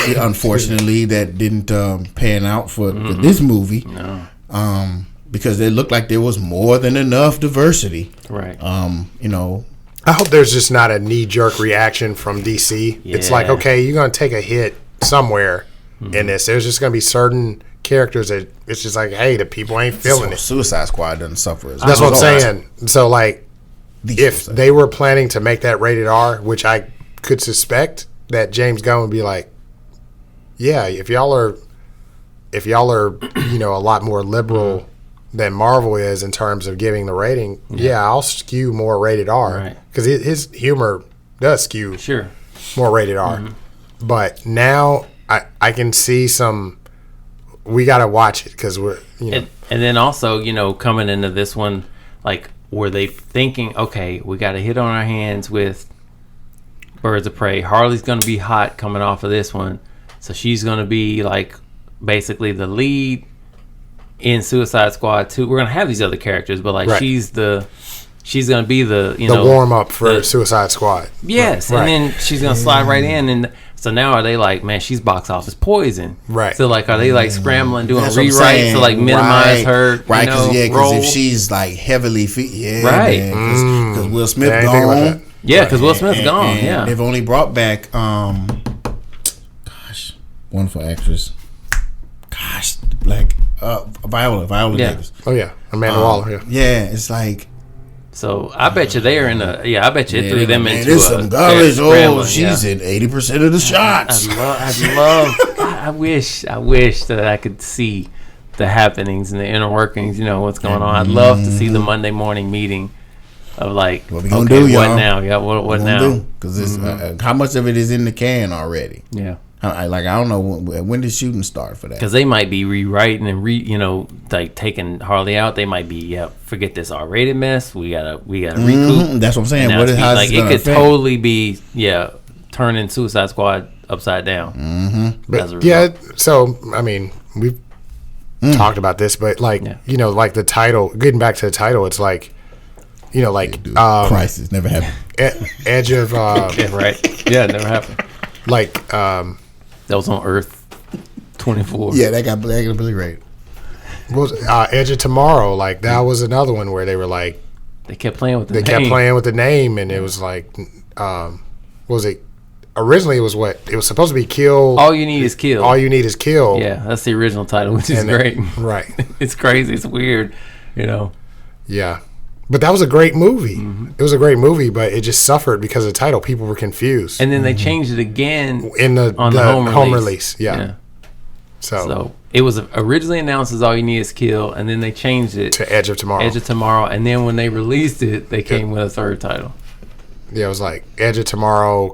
Unfortunately, that didn't pan out for this movie. No. Because it looked like there was more than enough diversity. Right. I hope there's just not a knee-jerk reaction from DC. Yeah. It's like, okay, you're going to take a hit somewhere in this. There's just going to be certain characters that it's just like, hey, the people ain't feeling it. Suicide Squad doesn't suffer as That's what I'm result. saying. So, like, if they were planning to make that rated R, which I could suspect that James Gunn would be like, yeah, if y'all are a lot more liberal than Marvel is in terms of giving the rating, I'll skew more rated R because his humor does skew more rated R. But now I can see some. We got to watch it because we're and then also coming into this one, like, were they thinking, okay, we got a hit on our hands with Birds of Prey. Harley's going to be hot coming off of this one, so she's going to be like basically the lead in Suicide Squad 2. We're going to have these other characters, but like she's going to be the warm up for Suicide Squad. Yes, and then she's going to slide right in, and so now are they like, man, she's box office poison. Right. So like, are they like scrambling, doing That's what I'm rewrites saying. to like minimize her right? Because role? if she's like heavily Right. because Will Smith I didn't think about gone. that. Yeah, because Will Smith's gone. And they've only brought back wonderful actress. Viola Davis. Oh yeah, Amanda Waller. Yeah, it's like. So I bet you they're in a. Yeah, I bet you it threw them into there's some garbage. Oh, scrambling, she's in 80% of the shots. I'd love. I wish that I could see the happenings and the inner workings. What's going on. I'd love to see the Monday morning meeting of like, what we gonna do, what y'all? now? Yeah, what now? Because how much of it is in the can already? Yeah. I don't know when did shooting start for that? Because they might be rewriting and like taking Harley out. They might be forget this R-rated mess. We gotta recoup. That's what I'm saying. It could totally be turning Suicide Squad upside down. But so I mean we've talked about this, but like like the title. Getting back to the title, it's like crisis never happened. Edge of right. Yeah, it never happened. Like that was on Earth 24. Yeah, that got really great. Was Edge of Tomorrow? Like that was another one where they were like they kept playing with the name. They kept playing with the name, and it was like, was it originally? It was what it was supposed to be. Kill. All you need is kill. All you need is kill. Yeah, that's the original title, which is great. Right. It's crazy. It's weird. Yeah. But that was a great movie. It was a great movie, but it just suffered because of the title. People were confused. And then they changed it again on the home release. Yeah. So it was originally announced as All You Need Is Kill, and then they changed it to Edge of Tomorrow. Edge of Tomorrow, and then when they released it, they came with a third title. Yeah, it was like Edge of Tomorrow :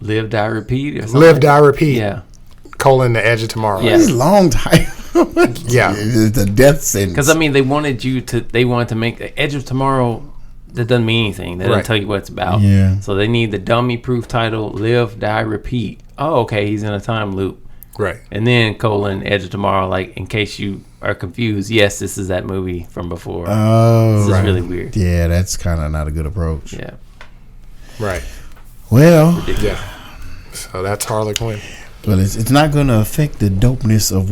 Live, Die, Repeat. Or something. Live, Die, Repeat. Yeah. The Edge of Tomorrow. Yeah. This is a long time. Yeah. The death sentence. Because, they wanted to make the Edge of Tomorrow, that doesn't mean anything. They don't tell you what it's about. Yeah. So they need the dummy-proof title, Live, Die, Repeat. Oh, okay, he's in a time loop. Right. And then Edge of Tomorrow, like, in case you are confused, yes, this is that movie from before. Oh, this is really weird. Yeah, that's kind of not a good approach. Yeah. Right. Well. Ridiculous. Yeah. So that's Harley Quinn. Well, it's not going to affect the dopeness of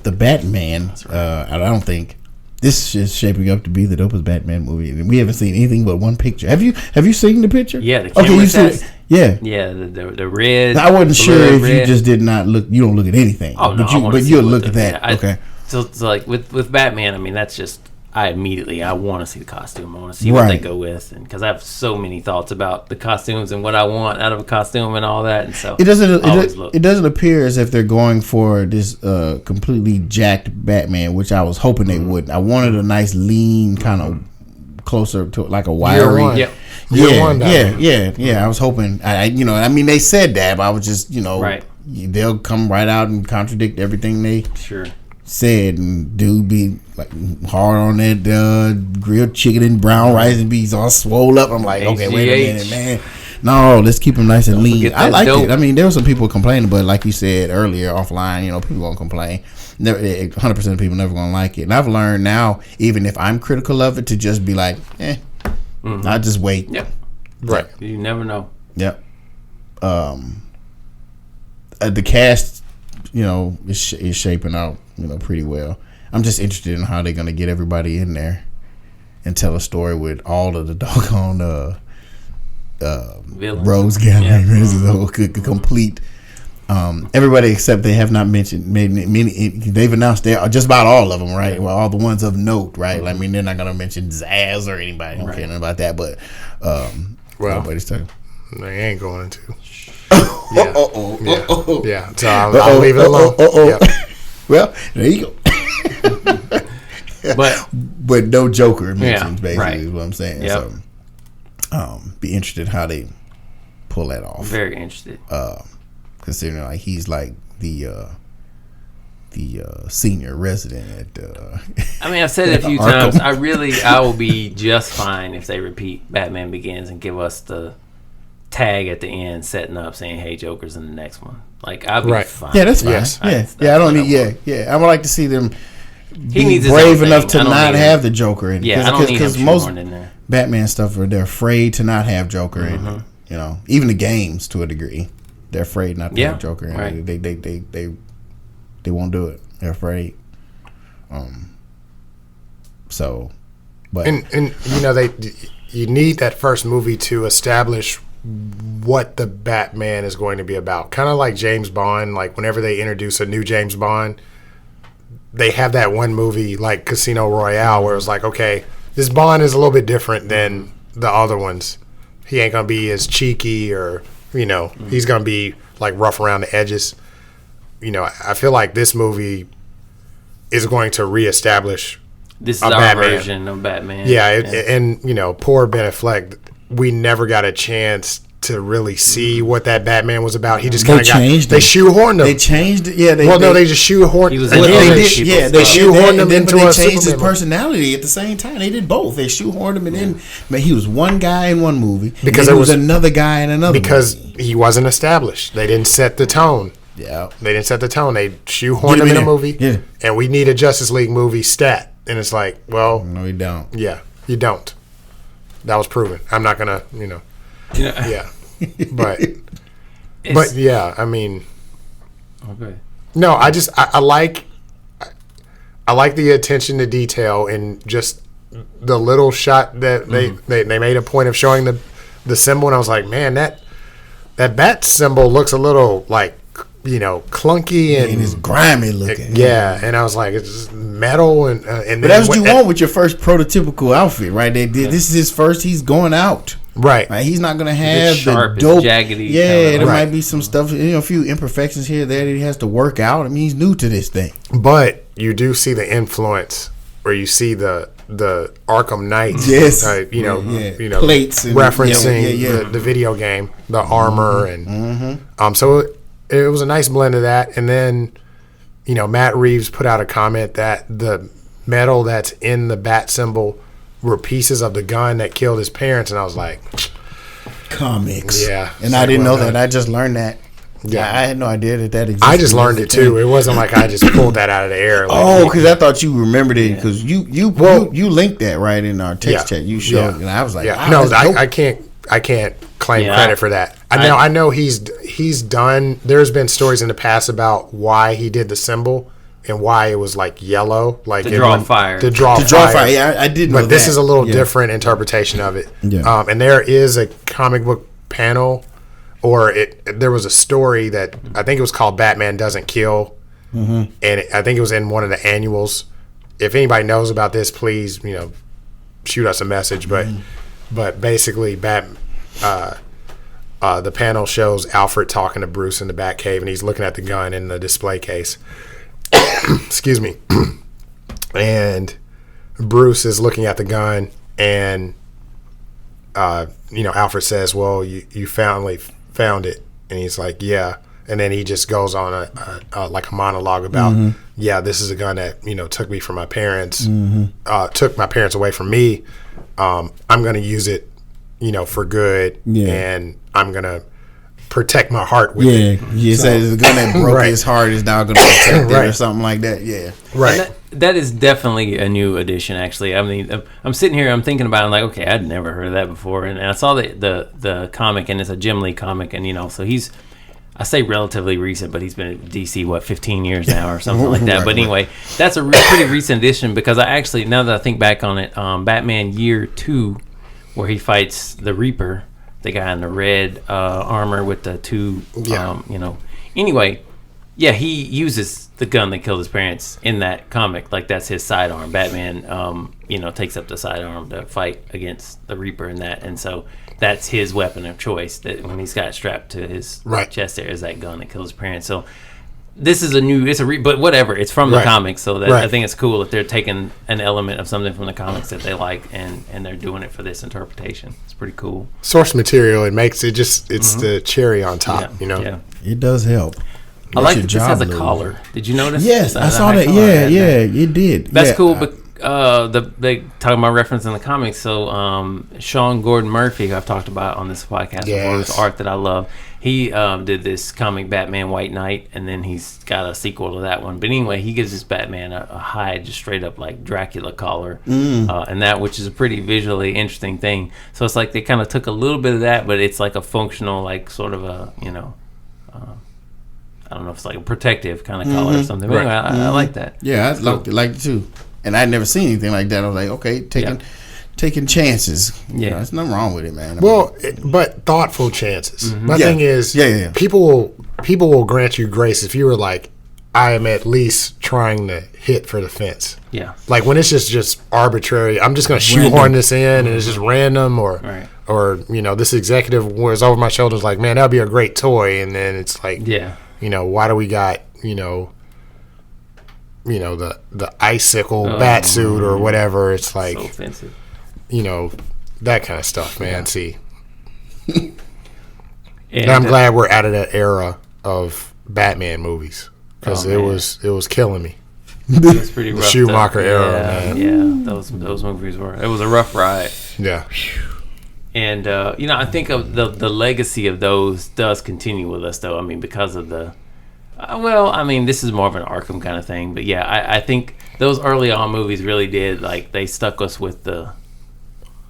the Batman. Right. I don't think this is shaping up to be the dopest Batman movie, and we haven't seen anything but one picture. Have you seen the picture? Yeah, the camera test. Yeah, the red. I wasn't sure if red. You just did not look. You don't look at anything. Oh no, but you'll look at that. Okay. So like with Batman, that's just. I want to see the costume. I want to see what they go with, and because I have so many thoughts about the costumes and what I want out of a costume and all that, and so it doesn't appear as if they're going for this completely jacked Batman, which I was hoping they wouldn't. I wanted a nice lean kind of closer to like a wiry. Yeah. I was hoping. They said that, but I was just right. They'll come right out and contradict everything they said, and dude be like hard on that grilled chicken and brown rice and beans all swole up. I'm like, okay, wait a minute, man. No, let's keep them nice and lean. I liked it. I mean, there were some people complaining, but like you said earlier offline, people gonna complain. 100% of people never gonna like it. And I've learned now, even if I'm critical of it, to just be like, I just wait. Yep. Right. You never know. Yep. The cast, is shaping out, pretty well. I'm just interested in how they're gonna get everybody in there and tell a story with all of the doggone Rose Gallery. This is a complete. Everybody except they have not made many. They've announced just about all of them, right? Well, all the ones of note, right? I mean, they're not gonna mention Zaz or anybody. I don't care nothing about that, but nobody's talking. They ain't going to. Yeah. So I'll leave it alone. Yep. Well, there you go. but no Joker mentions, basically, is what I'm saying. Yep. So, be interested how they pull that off. Very interested. Considering like he's like the senior resident at. I mean, I've said it a few times. I will be just fine if they repeat Batman Begins and give us the tag at the end, setting up saying, "Hey, Joker's in the next one." Like, I'll be fine. Yeah, that's fine. Yes. I don't need. Yeah. I would like to see them. He needs brave enough to not have the Joker in. Yeah, because most in there. Batman stuff they're afraid to not have Joker in. Even the games to a degree, they're afraid not to have Joker in. Right. They won't do it. They're afraid. So, but and you need that first movie to establish what the Batman is going to be about. Kind of like James Bond. Like whenever they introduce a new James Bond, they have that one movie like Casino Royale where it's like, okay, this Bond is a little bit different than the other ones. He ain't gonna be as cheeky or he's gonna be like rough around the edges. I feel like this movie is going to reestablish this is our Batman version of Batman. Yeah, and poor Ben Affleck, we never got a chance to really see what that Batman was about. He just kind of changed. They shoehorned him. They changed it. Yeah. They just shoehorned. He was they shoehorned him into but a they changed his Superman personality at the same time. They did both. They shoehorned him, and then he was one guy in one movie because there was another guy in another. Because movie. he wasn't established. They didn't set the tone. Yeah, they didn't set the tone. They shoehorned him in a movie, and we need a Justice League movie stat. And it's like, well, no, you don't. Yeah, you don't. That was proven. I'm not gonna, yeah. But yeah, I mean, okay. No, I like the attention to detail and just the little shot that they made a point of showing the symbol, and I was like, man, that bat symbol looks a little like clunky and it's grimy looking. Yeah, and I was like, it's just metal and but that's what you want with your first prototypical outfit, right? They did. This is his first. He's going out. Right. He's not gonna have sharp, the dope. Jaggedy. Yeah, there might be some stuff, a few imperfections here there that he has to work out. I mean, he's new to this thing. But you do see the influence, or you see the Arkham Knights. Yes. Plates and, referencing the video game, the armor, and so it was a nice blend of that. And then, Matt Reeves put out a comment that the metal that's in the bat symbol were pieces of the gun that killed his parents, and I was like, comics. Yeah. And I didn't know that. I just learned that. Yeah, I had no idea that existed. I just learned it too. It wasn't like I just pulled that out of the air. Because I thought you remembered it because you linked that right in our text chat. You showed, and I was like, wow, no, I can't claim credit for that. I know he's done. There's been stories in the past about why he did the symbol and why it was like yellow, like to draw fire. To draw fire. Yeah, I did know that. But this is a little different interpretation of it. Yeah. And there is a comic book panel, or there was a story that I think it was called Batman Doesn't Kill, and I think it was in one of the annuals. If anybody knows about this, please shoot us a message. But basically, the panel shows Alfred talking to Bruce in the Batcave, and he's looking at the gun in the display case. Excuse me. And Bruce is looking at the gun, and Alfred says, "Well, you finally found it," and he's like, "Yeah." And then he just goes on a like a monologue about, this is a gun that, took me from my parents, took my parents away from me. I'm going to use it, for good. Yeah. And I'm going to protect my heart with it. He said the gun that broke his heart is now going to protect it or something like that. Yeah. Right. That is definitely a new addition, actually. I mean, I'm sitting here, I'm thinking about it, I'm like, okay, I'd never heard of that before. And I saw the comic, and it's a Jim Lee comic, and, so he's, I say relatively recent, but he's been at DC, 15 years now or something like that. But anyway, that's a pretty recent addition because I actually, now that I think back on it, Batman Year 2, where he fights the Reaper, the guy in the red armor with the two, Anyway, yeah, he uses the gun that killed his parents in that comic. Like, that's his sidearm. Batman, takes up the sidearm to fight against the Reaper in that. And so that's his weapon of choice, that when he's got strapped to his chest there is that gun that kills his parents. So this is but whatever, it's from the comics. So that I think it's cool that they're taking an element of something from the comics that they like and they're doing it for this interpretation. It's pretty cool. Source material, it makes it just, it's the cherry on top, Yeah. It does help. I like that this has a collar. Did you notice? Yes, I saw that. Yeah, it did. That's cool, but they talking about reference in the comics. So Sean Gordon Murphy, who I've talked about on this podcast before, his art that I love. He did this comic Batman White Knight, and then he's got a sequel to that one. But anyway, he gives this Batman a hide, just straight up like Dracula collar, and that, which is a pretty visually interesting thing. So it's like they kind of took a little bit of that, but it's like a functional, like sort of a I don't know if it's like a protective kind of collar or something. But anyway, I like that. Yeah, I liked it too. And I'd never seen anything like that. I was like, okay, taking chances. Yeah, there's nothing wrong with it, man. But thoughtful chances. My thing is, people will grant you grace if you were like, I am at least trying to hit for the fence. Yeah. Like when it's just arbitrary, I'm just going to shoehorn this in, and it's just random, or this executive was over my shoulders like, man, that'd be a great toy, and then it's like, why do we got the icicle bat suit or whatever? It's like, so offensive. That kind of stuff, man. See, and I'm glad we're out of that era of Batman movies because it was killing me. It was pretty rough. The Schumacher era, man. Yeah, those movies were. It was a rough ride. Yeah. And I think of the legacy of those does continue with us, though. I mean, because of the this is more of an Arkham kind of thing, but yeah, I think those early on movies really did, like, they stuck us with the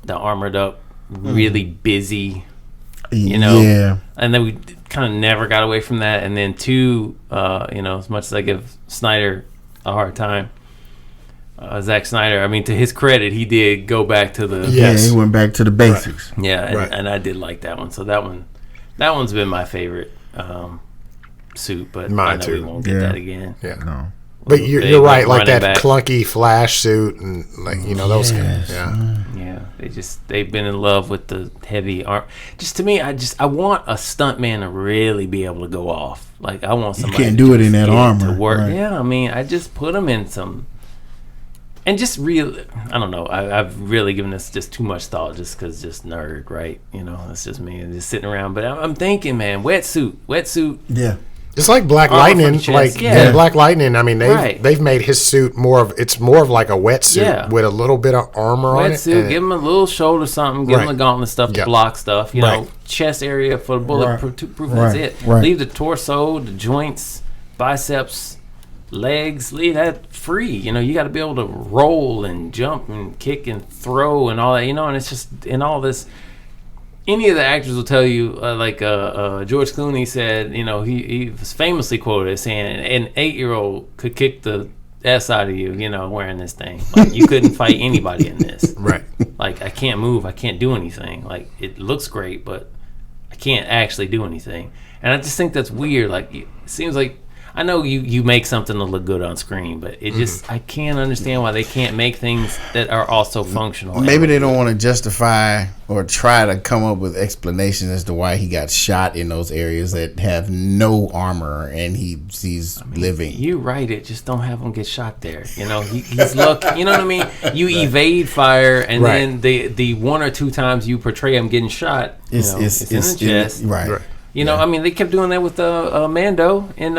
armored up, really busy, and then we kind of never got away from that. And then two, as much as I give Snyder a hard time, Zack Snyder, I mean, to his credit, he did go back to the he went back to the basics. Right. Yeah, and I did like that one. So that one's been my favorite suit, but I know we won't get that again. Yeah, no. But you're right, like that clunky Flash suit, and like those guys. Yeah. They've been in love with the heavy arm. Just to me, I want a stuntman to really be able to go off. Like, I want somebody. You can't do it in that armor. To work. Right. Yeah, I mean, I just put them in some. And just I don't know. I've really given this just too much thought, just because nerd, right? That's just me just sitting around. But I'm thinking, man, wetsuit. Yeah. It's like Black Lightning. Black Lightning. I mean, they've made his suit more of like a wetsuit with a little bit of armor on it. Wetsuit, give him a little shoulder something, give him the gauntlet stuff to block stuff. Chest area for the bulletproof. That's it. Right. Leave the torso, the joints, biceps, legs, leave that free. You got to be able to roll and jump and kick and throw and all that. And it's just in all this. Any of the actors will tell you, George Clooney said, he was famously quoted as saying, an 8-year-old could kick the ass out of you, wearing this thing. Like, you couldn't fight anybody in this. Right. Like, I can't move, I can't do anything. Like, it looks great, but I can't actually do anything. And I just think that's weird. Like, it seems like, I know you make something to look good on screen, but it just, I can't understand why they can't make things that are also functional. Maybe they don't want to justify or try to come up with explanations as to why he got shot in those areas that have no armor and he's living. You write it, just don't have him get shot there. He's lucky. You know what I mean? You evade fire, and then the one or two times you portray him getting shot, it's in the chest. Right. You know, I mean, they kept doing that with Mando, and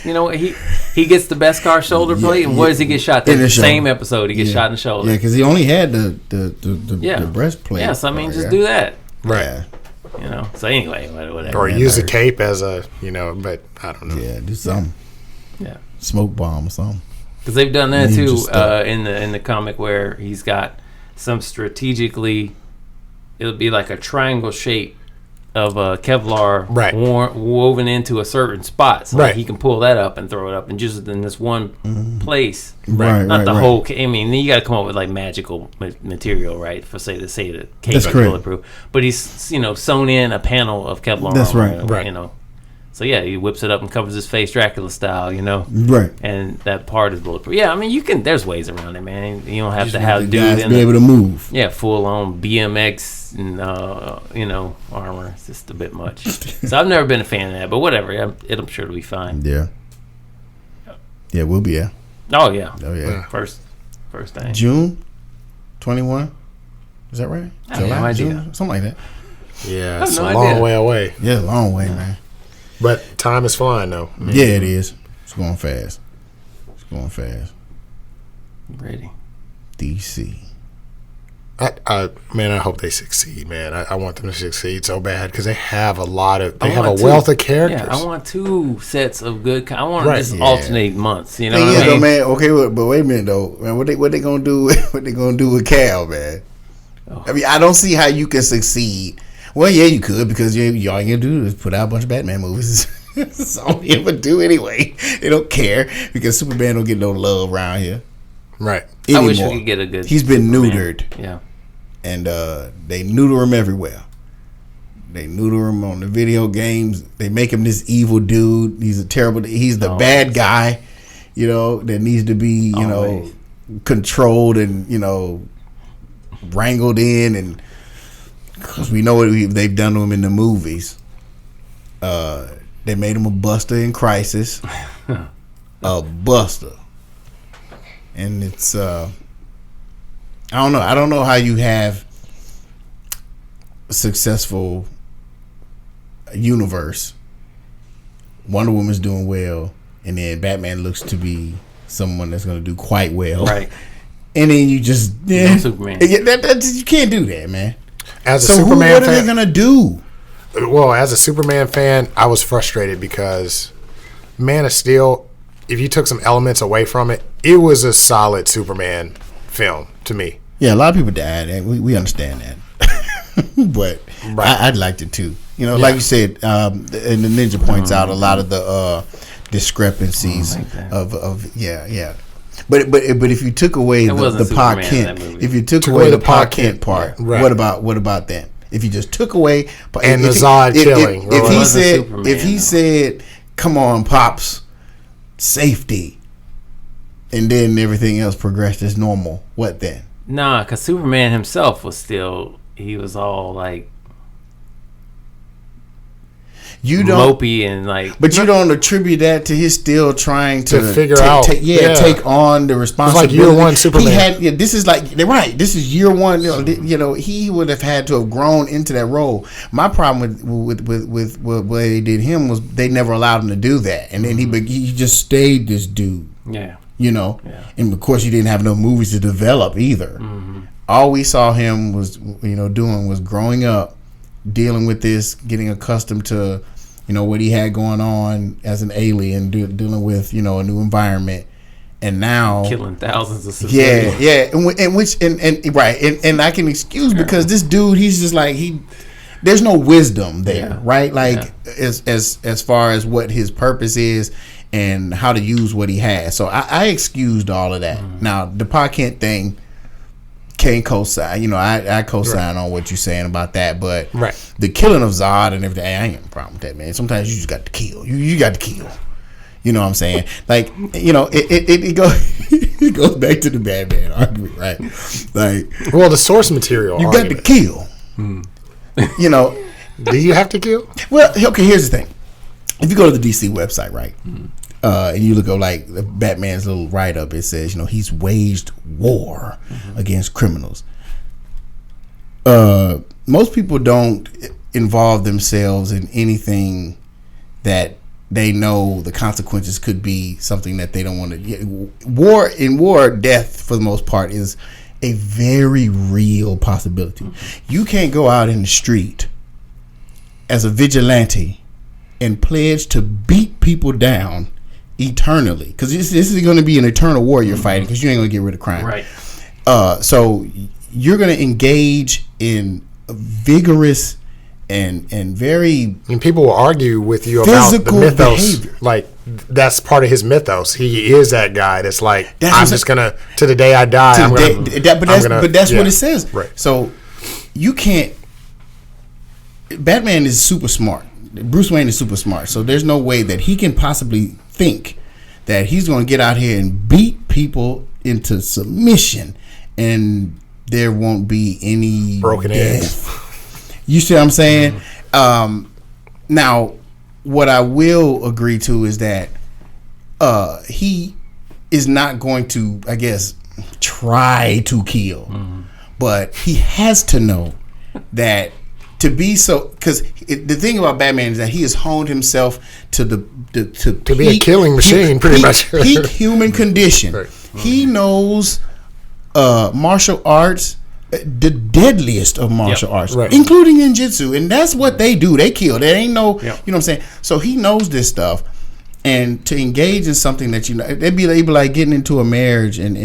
you know, he gets the Beskar shoulder plate, and where does he get shot? The same episode, he gets shot in the shoulder. Yeah, because he only had the breastplate. Yes, I mean, just do that. Right. Yeah. You know. So anyway, whatever. Or use a cape as a, you know, but I don't know. Yeah, do something. Yeah. Smoke bomb or something. Because they've done that too in the comic where he's got some strategically, it'll be like a triangle shape of Kevlar woven into a certain spot, so he can pull that up and throw it up, and just in this one place, not the whole. I mean, you got to come up with like magical material, right? For say the cape is bulletproof, but he's sewn in a panel of Kevlar. That's right. You know, so yeah, he whips it up and covers his face Dracula style, you know, right? And that part is bulletproof. Yeah, I mean, you can. There's ways around it, man. You don't have to have dudes be able to move. Yeah, full on BMX and armor. It's just a bit much. So I've never been a fan of that, but whatever. I'm sure it'll be fine. Yeah. Yeah, we'll be. Yeah. Oh yeah. First thing. June 21. Is that right? July, June, something like that. Yeah, it's a long way away. Yeah, long way, man. But time is flying, though. Yeah, it is. It's going fast. Ready. DC. Man, I hope they succeed, man. I want them to succeed so bad because they have a wealth of characters. Yeah, I want 2 sets of good. I want to just alternate months. You know, what I mean? Man. Okay, but wait a minute though, man. What they gonna do? What they gonna do with Cal, man? Oh. I mean, I don't see how you can succeed. Well, yeah, you could because all you gonna do is put out a bunch of Batman movies. That's all you ever do anyway. They don't care because Superman don't get no love around here. Right. Anymore. I wish we could get a good. He's been neutered. Yeah. And they neuter him everywhere. They neuter him on the video games. They make him this evil dude. He's the bad guy, that needs to be, controlled and, wrangled in. And because we know what they've done to him in the movies. They made him a buster in Crisis. A buster. And it's I don't know how you have a successful universe. Wonder Woman's doing well, and then Batman looks to be someone that's going to do quite well. Right. And then you just Superman. You can't do that, man. As a Superman fan, what are they going to do? Well, as a Superman fan, I was frustrated because Man of Steel, if you took some elements away from it, it was a solid Superman film to me. Yeah, a lot of people died, and we understand that. But I'd liked it too. Like you said, and the Ninja points out a lot of the discrepancies of But if you took away the Pa Kent, if you took away the Pa Kent part, what about that? If you just took away and the Zod killing, if he said, "Come on, Pops, safety," and then everything else progressed as normal, what then? Nah, because Superman himself was still, he was all like mopey and like. But you don't attribute that to his still trying to figure take on the responsibility. It's like year one Superman. This is like, they're right. This is year one. He would have had to have grown into that role. My problem with what they did him was they never allowed him to do that, and then he just stayed this dude. Yeah. And of course he didn't have no movies to develop either. Mm-hmm. All we saw him was doing was growing up, dealing with this, getting accustomed to what he had going on as an alien, dealing with a new environment, and now killing thousands of civilians. and I can excuse because this dude, he's just like there's no wisdom there, right? Like as far as what his purpose is and how to use what he has. So I excused all of that. Mm-hmm. Now the Pa Kent thing can't co-sign. I co-sign on what you're saying about that, but the killing of Zod and everything, I ain't got a problem with that, man. Sometimes you just got to kill. You got to kill. You know what I'm saying? Like, it goes back to the Batman argument, right? Like, well, the source material. You got to kill. Do you have to kill? Well, okay. Here's the thing. If you go to the DC website, right, and you look at like Batman's little write-up, it says, he's waged war against criminals. Most people don't involve themselves in anything that they know the consequences could be something that they don't want to. War, death for the most part is a very real possibility. You can't go out in the street as a vigilante and pledge to beat people down eternally, because this is going to be an eternal war you're fighting, because you ain't going to get rid of crime. Right. So you're going to engage in vigorous and very. And people will argue with you about the mythos. Behavior. Like, that's part of his mythos. He is that guy that's like, I'm just gonna, to the day I die, but that's what it says. Right. So you can't. Batman is super smart. Bruce Wayne is super smart. So there's no way that he can possibly think that he's going to get out here and beat people into submission and there won't be any broken eggs. You see what I'm saying? Now, what I will agree to is that he is not going to, I guess, try to kill, but he has to know that to be so, because the thing about Batman is that he has honed himself to to be a killing machine, pretty much. Peak human condition. Right. He knows martial arts, the deadliest of martial arts, right, including ninjutsu, and that's what they do. They kill. There ain't no, Yep. you know what I'm saying. So he knows this stuff, and to engage in something that they'd be like getting into a marriage and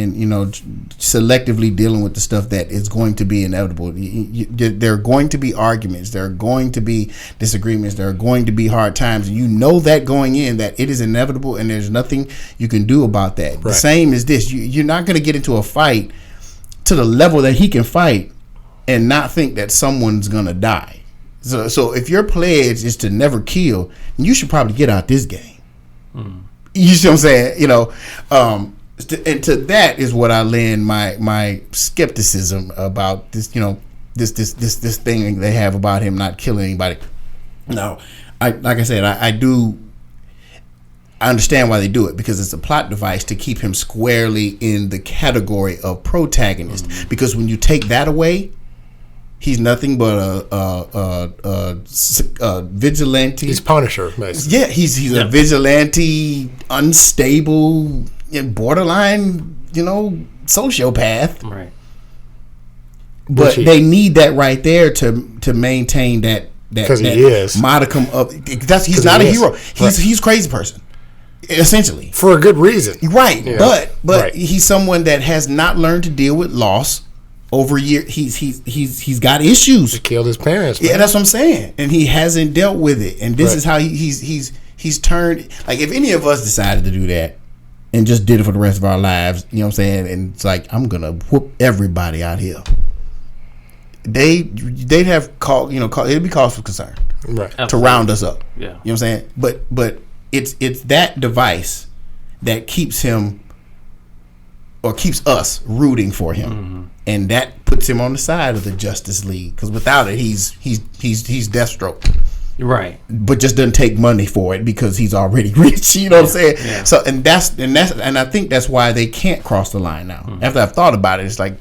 selectively dealing with the stuff that is going to be inevitable. There are going to be arguments. There are going to be disagreements. There are going to be hard times, and you know that going in that it is inevitable, and there's nothing you can do about that. Right. The same as this. You're not going to get into a fight to the level that he can fight and not think that someone's going to die. So if your pledge is to never kill, you should probably get out this game. You see what I'm saying? And to that is what I lend my skepticism about this. This thing they have about him not killing anybody. No, I understand why they do it, because it's a plot device to keep him squarely in the category of protagonist. Because when you take that away, he's nothing but a vigilante. He's Punisher, basically. Yeah, he's a vigilante, unstable, borderline, sociopath. Right. But they need that right there to maintain that because he is modicum of. He's not a hero. He's a crazy person, essentially, for a good reason. Right. Yeah. But he's someone that has not learned to deal with loss. Over years, he's got issues. He killed his parents. Man. Yeah, that's what I'm saying, and he hasn't dealt with it. And this is how he's turned. Like, if any of us decided to do that and just did it for the rest of our lives, you know what I'm saying? And it's like, I'm gonna whoop everybody out here. They'd have called, it'd be cause for concern, right, to Absolutely. round us up. Yeah, you know what I'm saying? But it's that device that keeps him. Or keeps us rooting for him, and that puts him on the side of the Justice League. Because without it, he's Deathstroke, right? But just doesn't take money for it because he's already rich. You know what I'm saying? Yeah. So and I think that's why they can't cross the line now. After I've thought about it, it's like,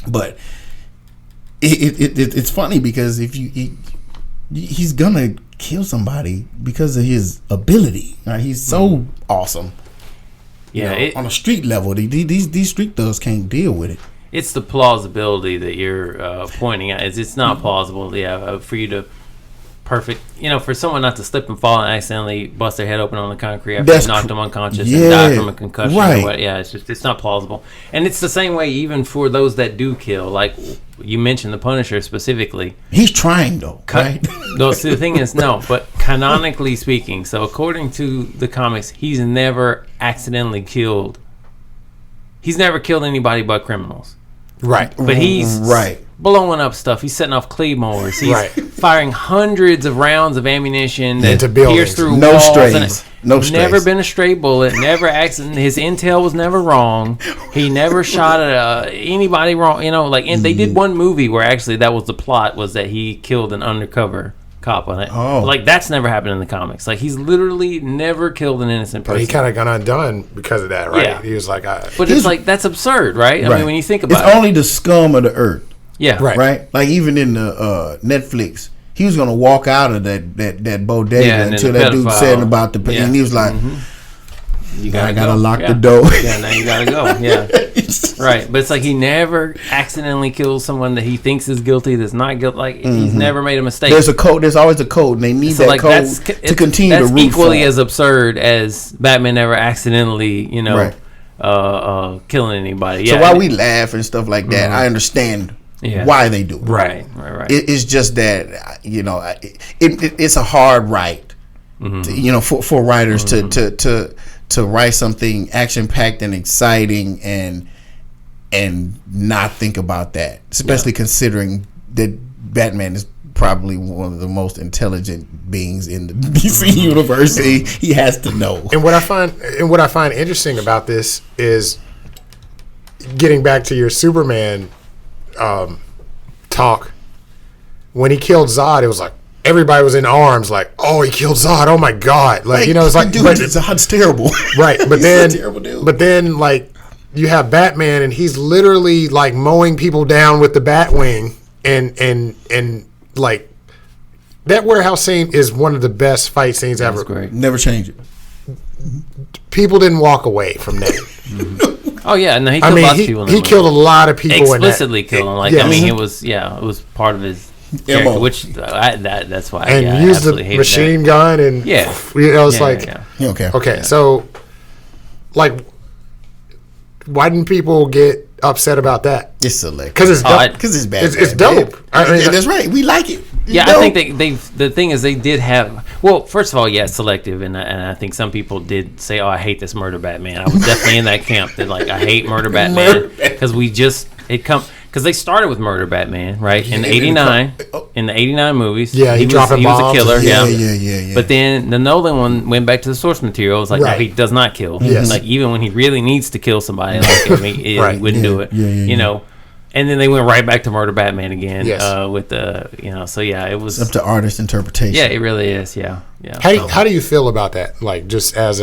but it's funny because if he's gonna kill somebody because of his ability. Right? He's so awesome. Yeah, on a street level, these street thugs can't deal with it. It's the plausibility that you're pointing at. It's not plausible, for you to for someone not to slip and fall and accidentally bust their head open on the concrete after they knocked them unconscious and died from a concussion. Right. It's not plausible. And it's the same way even for those that do kill. Like you mentioned the Punisher specifically. He's trying though, right? No, see, the thing is, no, but canonically speaking, so according to the comics, he's never accidentally killed. He's never killed anybody but criminals. Right. But he's blowing up stuff. He's setting off claymores. He's firing hundreds of rounds of ammunition that pierce through walls. No strays. Never been a stray bullet. Never accident. His intel was never wrong. He never shot at anybody wrong. And they did one movie where actually that was the plot, was that he killed an undercover cop on it. Oh. Like, that's never happened in the comics. Like, he's literally never killed an innocent person. But he kind of got undone because of that, right? Yeah. He was like, but it's like, that's absurd, right? I mean, when you think about it's only the scum of the earth. Yeah. Right? Like, even in the Netflix, he was gonna walk out of that bodega until that dude said about the and he was like, you gotta lock the door. Yeah, now you gotta go. Yeah, right. But it's like he never accidentally kills someone that he thinks is guilty that's not guilty. Like he's never made a mistake. There's a code. There's always a code, and they need that code to continue to root for. That's equally as absurd as Batman never accidentally, killing anybody. Yeah, so while we laugh and stuff like that, I understand why they do it. Right. It's just that it's a hard right, for writers to write something action packed and exciting and not think about that, especially considering that Batman is probably one of the most intelligent beings in the DC universe. He has to know. And what I find interesting about this is getting back to your Superman talk. When he killed Zod, it was like everybody was in arms, like, "Oh, he killed Zod! Oh my God!" It's like, dude, Zod's terrible, right? But he's then, a terrible dude. But then, like, you have Batman, and he's literally like mowing people down with the Batwing, and like that warehouse scene is one of the best fight scenes ever. Great. Never change it. People didn't walk away from that. Oh yeah, no, he killed lots of people. He killed a lot of people. Explicitly killed them. Like, yes. I mean, it was part of his character, which that's why. And used the machine gun, and it's like, okay. So, like, why didn't people get upset about that? It's selective because it's dope. Because it's bad. It's dope. That's right. We like it. Yeah, I think the thing is they did have. Well, first of all, yeah, it's selective, and I think some people did say, "Oh, I hate this Murder Batman." I was definitely in that camp that I hate Murder Batman because because they started with Murder Batman, right? In '89, in the '89 movies, he was a killer, yeah. But then the Nolan one went back to the source material. It was like, no, he does not kill. Yes. Like even when he really needs to kill somebody, he wouldn't do it. And then they went right back to Murder Batman again. With the so it was up to artist interpretation. Yeah, it really is. Yeah. How do you feel about that? Like, just as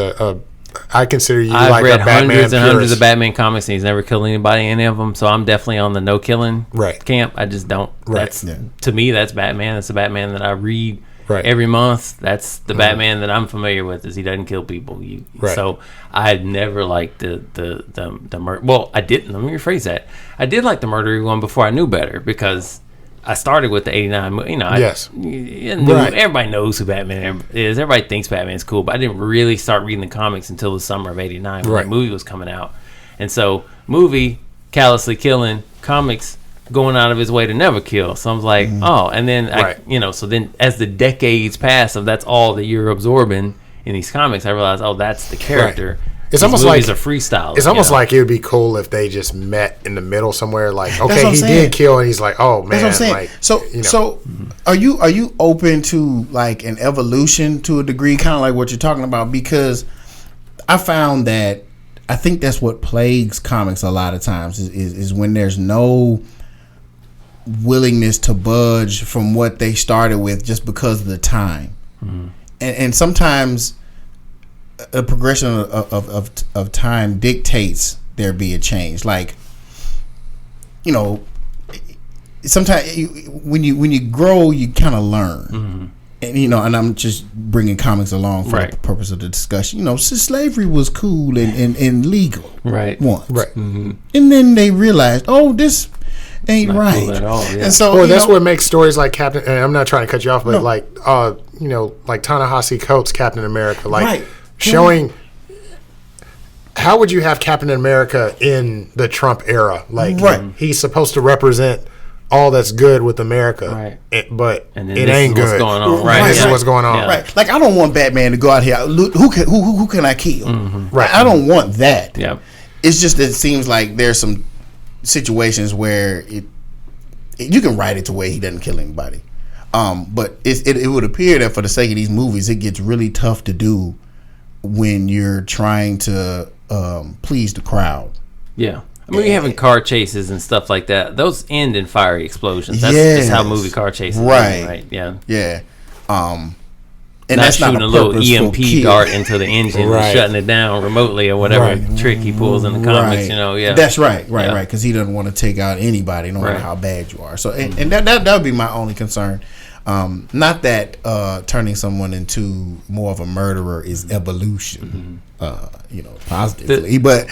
I consider you I've like read a Batman hundreds and purist. hundreds of Batman comics, and he's never killed anybody in any of them. So I'm definitely on the no killing camp. I just don't. To me, that's Batman. That's the Batman that I read every month. That's the Batman that I'm familiar with. Is he doesn't kill people. So I never liked the murder. Well, I didn't. Let me rephrase that. I did like the murdery one before I knew better because I started with the '89. Everybody knows who Batman is. Everybody thinks Batman's cool, but I didn't really start reading the comics until the summer of '89 when the movie was coming out. And so, movie callously killing, comics going out of his way to never kill. So I was like, oh, and then so then as the decades pass, that's all that you're absorbing in these comics, I realized, oh, that's the character. Right. It's almost like a freestyle. It's almost like it would be cool if they just met in the middle somewhere. Like, okay, he did kill, and he's like, oh man, that's what I'm saying. So are you open to like an evolution to a degree, kind of like what you're talking about? Because I found that I think that's what plagues comics a lot of times is when there's no willingness to budge from what they started with just because of the time, and sometimes a progression of time dictates there be a change. Like, sometimes when you grow, you kind of learn, and and I'm just bringing comics along for the purpose of the discussion. Slavery was cool and legal, once, and then they realized, oh, this ain't not right cool at all, and so that's what makes stories like Captain. And I'm not trying to cut you off, but like like Ta-Nehisi Coates' Captain America, like. Showing how would you have Captain America in the Trump era? Like, he's supposed to represent all that's good with America, but it ain't good. What's going on. This is what's going on. Right. Like, I don't want Batman to go out here. Who can I kill? Right. I don't want that. Yeah. It's just that it seems like there's some situations where you can write it to where he doesn't kill anybody. But it would appear that for the sake of these movies, it gets really tough to do when you're trying to please the crowd. Yeah. I mean, you're having car chases and stuff like that. Those end in fiery explosions. That's just how movie car chases end, right? Yeah. Yeah. And not that's shooting not a little EMP dart into the engine and shutting it down remotely or whatever trick he pulls in the comics, That's right, because he doesn't want to take out anybody, no matter how bad you are. So, and that would be my only concern. Not that turning someone into more of a murderer is evolution, positively, but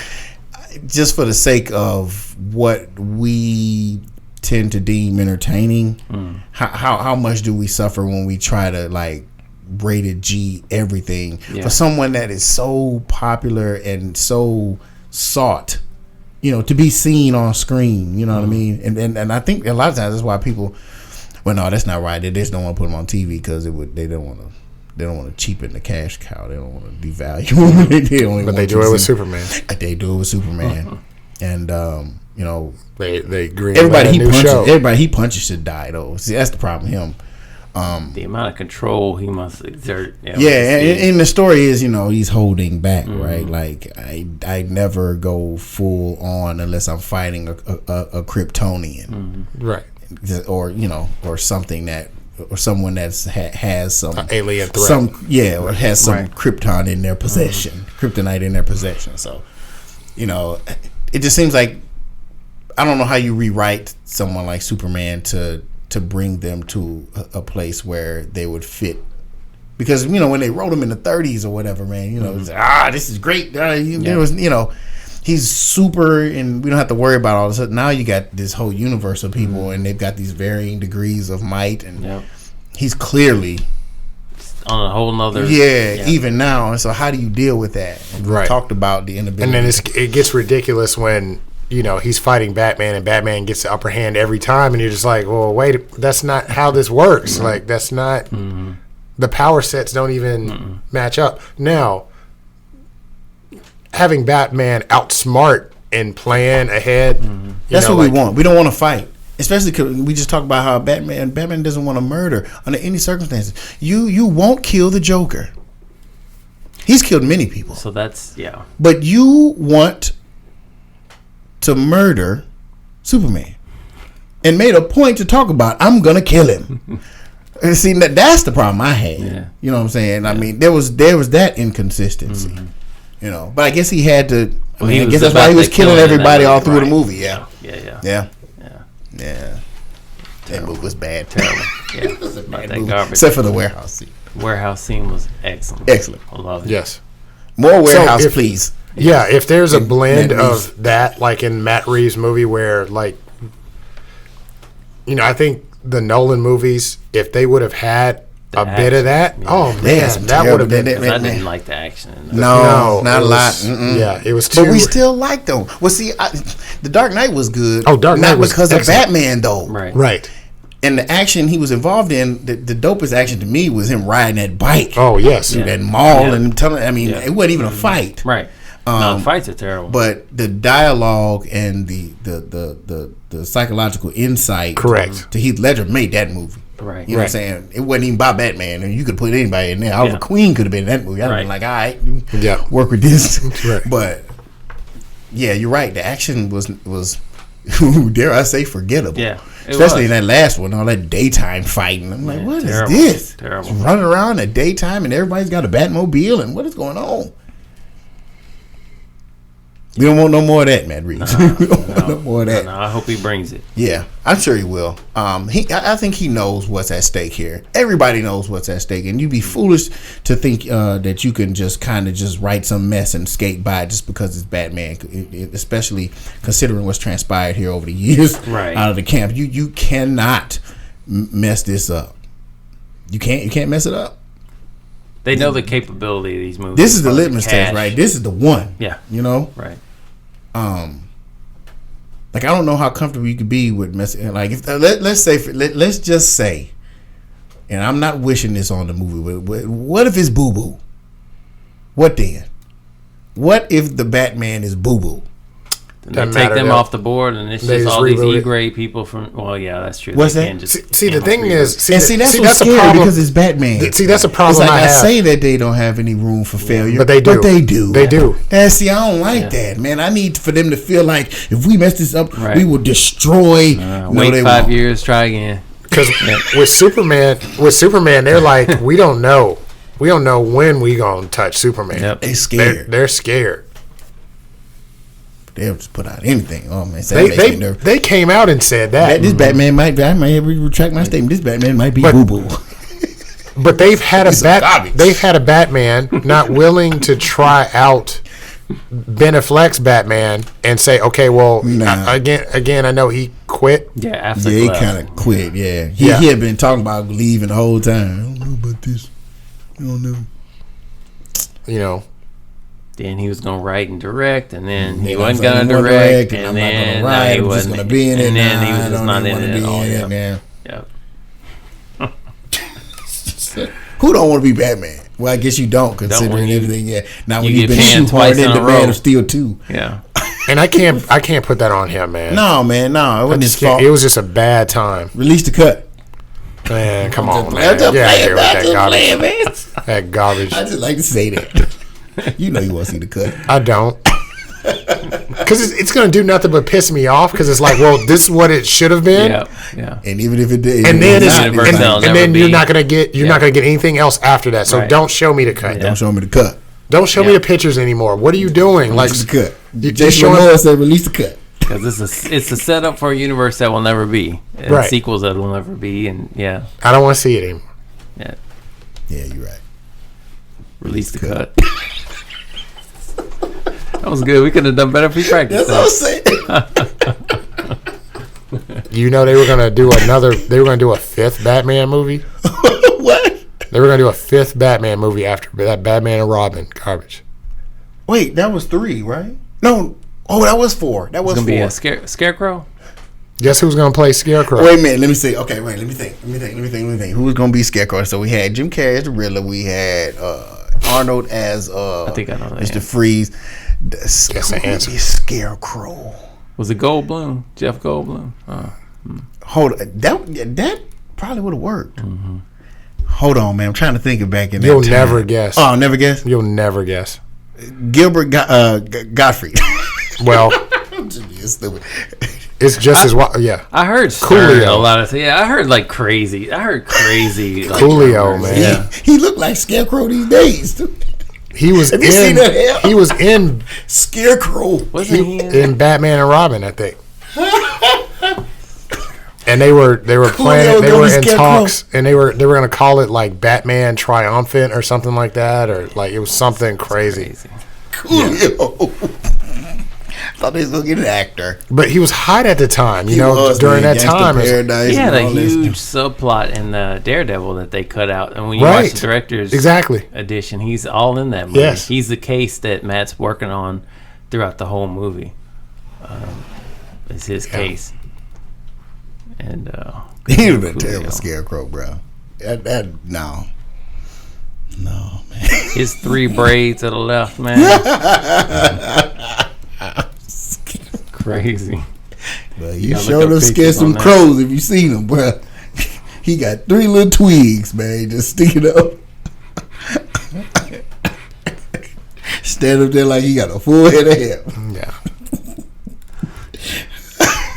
just for the sake of what we tend to deem entertaining, how much do we suffer when we try to like rated G everything for someone that is so popular and so sought, to be seen on screen, you know what I mean? And I think a lot of times that's why people, well, no, that's not right. They just don't want to put them on TV because they don't want to cheapen the cash cow. They don't want to devalue them. They do it with Superman. They do it with Superman, and they agree. Everybody he punches should die though. See, that's the problem with him. The amount of control he must exert. And the story is, he's holding back, right? Like I never go full on unless I'm fighting a Kryptonian, right? Or something or someone that's has some alien threat, or has some Krypton in their possession, kryptonite in their possession. So, it just seems like I don't know how you rewrite someone like Superman to bring them to a place where they would fit, because when they wrote him in the 30s or whatever, man, it's like, this is great. There was, he's super, and we don't have to worry about all this. Now you got this whole universe of people, and they've got these varying degrees of might, and he's clearly on a whole nother. Even now. And so, how do you deal with that? And we talked about the inability, and then it gets ridiculous when he's fighting Batman and Batman gets the upper hand every time, and you're just like, well, wait, that's not how this works. Like, that's not the power sets don't even match up. Now, having Batman outsmart and plan ahead, that's what we want. We don't want to fight, especially because we just talked about how Batman doesn't want to murder under any circumstances. You won't kill the Joker. He's killed many people. So that's but you want to murder Superman, and made a point to talk about, I'm gonna kill him. And see, that's the problem I had. You know what I'm saying? I mean, there was that inconsistency. But I guess he had to. I guess that's why he was killing everybody all through the movie. Yeah. That movie was bad. Terrible. About that garbage. Except for the warehouse scene. Warehouse scene was excellent. I love it. Yes. More warehouse, please. Yeah, if there's a blend of that, like in Matt Reeves' movie, where like, I think the Nolan movies, if they would have had bit of that, that would have been. I didn't like the action. No, not a lot. Yeah, it was too. But we still liked them. Well, see, The Dark Knight was good. Oh, Dark Knight was because of Batman, though. Right. And the action he was involved in, the dopest action to me was him riding that bike. Oh yes, through that mall and telling. I mean, it wasn't even a fight. Right. No, the fights are terrible. But the dialogue and the psychological insight to Heath Ledger made that movie. Right. You know what I'm saying? It wasn't even about Batman, and you could put anybody in there. Oliver Queen could have been in that movie. I'd have been like, all right, work with this. But yeah, you're right. The action was dare I say, forgettable. Yeah. Especially in that last one, all that daytime fighting. I'm like, what is this? Terrible. Just running around at daytime and everybody's got a Batmobile, and what is going on? We don't want no more of that, Matt Reeves. We don't want no more of that. No, I hope he brings it. Yeah, I'm sure he will. I think he knows what's at stake here. Everybody knows what's at stake, and you'd be foolish to think that you can just kind of just write some mess and skate by just because it's Batman, especially considering what's transpired here over the years out of the camp. You cannot mess this up. You can't mess it up. They know the capability of these movies. This is the litmus test, right? This is the one. Yeah. Right. Like, I don't know how comfortable you could be with messing. Like, if let's just say, and I'm not wishing this on the movie, but what if it's Boo Boo? What then? What if the Batman is Boo Boo? They take them off the board, and it's just all these E-grade people from. Well, yeah, that's true. What's that? See, the thing is, that's what's scary problem because it's Batman. See, that's a problem. It's like I say that they don't have any room for failure, but they do. They do. And see, I don't like that, man. I need for them to feel like if we mess this up, we will destroy. Wait 5 years, try again. Because with Superman, they're like, we don't know when we gonna touch Superman. Yep. They're scared. They're scared. they'll just put out anything. Oh man, so that makes me nervous. They came out and said that This Batman might. I might retract my statement. This Batman might be boo boo. But they've had a Batman not willing to try out Ben Affleck's Batman and say, okay, well, again, I know he quit. Yeah, after he kind of quit. Yeah, he had been talking about leaving the whole time. I don't know about this. I don't know. You know. Then he was gonna write and direct, and then he wasn't gonna direct, and then he wasn't gonna be in it, and then he was just not in it at all. Yeah. Who don't want to be Batman? Well, I guess you don't, considering everything. Yeah. Now when you've been shoehorned into Man of Steel 2. Yeah. And I can't put that on him, man. No, man, no. It wasn't his fault. It was just a bad time. Release the cut. Man, come on, man. Get out here with that garbage. I just like to say that. You know you want to see the cut. I don't. Because it's going to do nothing but piss me off. Because it's like, well, this is what it should have been. Yeah. And even if it did, and then you're not going to get anything else after that. So don't show me the cut. Don't show me the cut. Don't show me the pictures anymore. What are you doing? Release the cut. Jason Momoa said, "Release the cut." Because it's a setup for a universe that will never be, and sequels that will never be, and I don't want to see it anymore. Yeah, you're right. Release the cut. That was good. We could have done better if we practiced. That's what I'm saying. You know, they were gonna do a fifth Batman movie. What? They were gonna do a fifth Batman movie after that Batman and Robin garbage. Wait, that was 3, right? No. Oh, that was 4. That was 4. Gonna be a Scarecrow. Guess who's gonna play Scarecrow? Wait a minute. Let me see. Okay, wait. Let me think. Who was gonna be Scarecrow? So we had Jim Carrey as the Riddler. We had Arnold as I think I know that. Mr. Freeze. That's the answer. Scarecrow. Was it Goldblum? Jeff Goldblum? Hold on. That probably would have worked. Mm-hmm. Hold on, man. I'm trying to think of back in that You'll time. never guess. Oh, never guess? You'll never guess. Gilbert Gottfried. Well, stupid. It's just as well. Yeah, I heard Coolio a lot of. Yeah, I heard crazy. Like, Coolio, man. Yeah. He looked like Scarecrow these days. He was in. He was in Scarecrow. Wasn't he in Batman and Robin? I think. And they were planning. They were in talks, and they were going to call it like Batman Triumphant or something like that, or like it was something crazy. Coolio. Thought they was gonna get an actor, but he was hot at the time. During that time, he had a huge subplot in Daredevil that they cut out, and when you watch the director's edition, he's all in that movie. Yes. He's the case that Matt's working on throughout the whole movie. It's his case, and he would have been terrible Scarecrow, bro. No, man. His 3 braids to the left, man. Crazy. Well, you showed us scared some crows if you seen them, bro. He got 3 little twigs, man, just sticking up. Stand up there like he got a full head of hair. Yeah.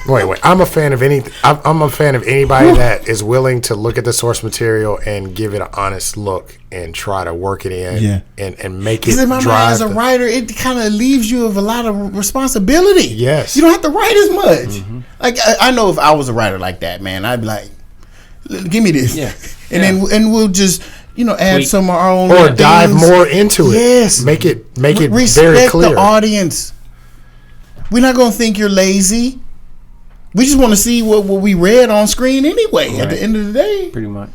Wait. I'm a fan of anything. I'm a fan of anybody that is willing to look at the source material and give it an honest look and try to work it in and make it drive. As a writer, it kind of leaves you with a lot of responsibility. Yes. You don't have to write as much. Mm-hmm. Like I know if I was a writer like that, man, I'd be like, give me this. Yeah. And we'll just add some of our own or dive more into it. Yes. Make it very clear. Respect the audience. We're not gonna think you're lazy. We just want to see what we read on screen anyway. Right. At the end of the day, pretty much.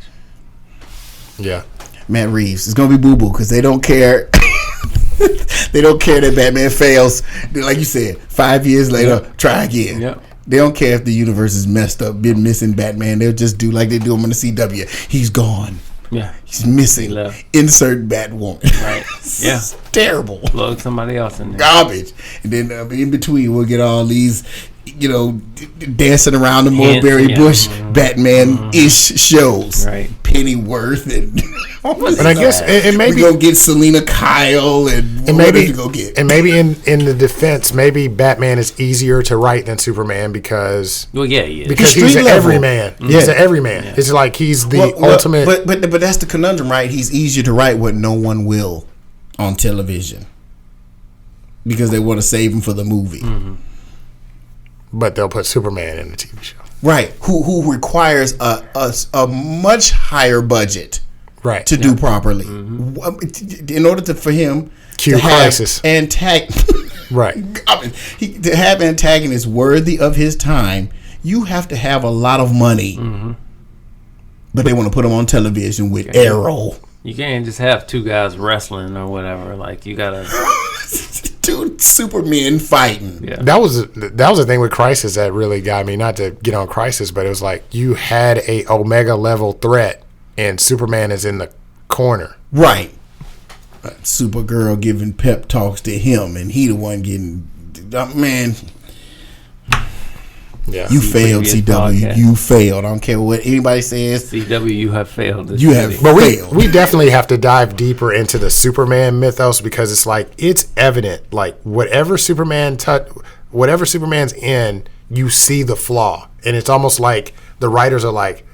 Yeah, Matt Reeves is gonna be boo boo because they don't care. They don't care that Batman fails. Like you said, 5 years later, try again. Yep. They don't care if the universe is messed up, been missing Batman. They'll just do like they do him on the CW. He's gone. Yeah, he's missing. Insert Batwoman. Right. Yeah, it's terrible. Plug somebody else in there. Garbage. And then in between, we'll get all these. Dancing around the Mulberry Bush Batman-ish shows. Right. Pennyworth and I guess it may be gonna get Selena Kyle and maybe you go get. And maybe in the defense, maybe Batman is easier to write than Superman because because he's an everyman. Mm-hmm. He's an everyman. Yeah. It's like he's the ultimate. But that's the conundrum, right? He's easier to write what no one will on television. because they want to save him for the movie. Mm-hmm. But they'll put Superman in the TV show. Right. Who requires a much higher budget Right. to do properly. In order for him Cue to Crisis. have Right. to have antagonists worthy of his time, you have to have a lot of money. But they want to put him on television with Arrow. You can't just have two guys wrestling or whatever. Like, you gotta. Two supermen fighting. Yeah. That was the thing with Crisis that really got me. Not to get on Crisis, but it was like you had a Omega level threat, and Superman is in the corner. Right. Supergirl giving pep talks to him, and he the one getting. Man, Yeah, you failed, Previous CW. podcast. You failed. I don't care what anybody says. CW, you have failed. This You have city. But failed. we definitely have to dive deeper into the Superman mythos because it's like it's evident. Like whatever Superman's in, you see the flaw, and it's almost like the writers are like,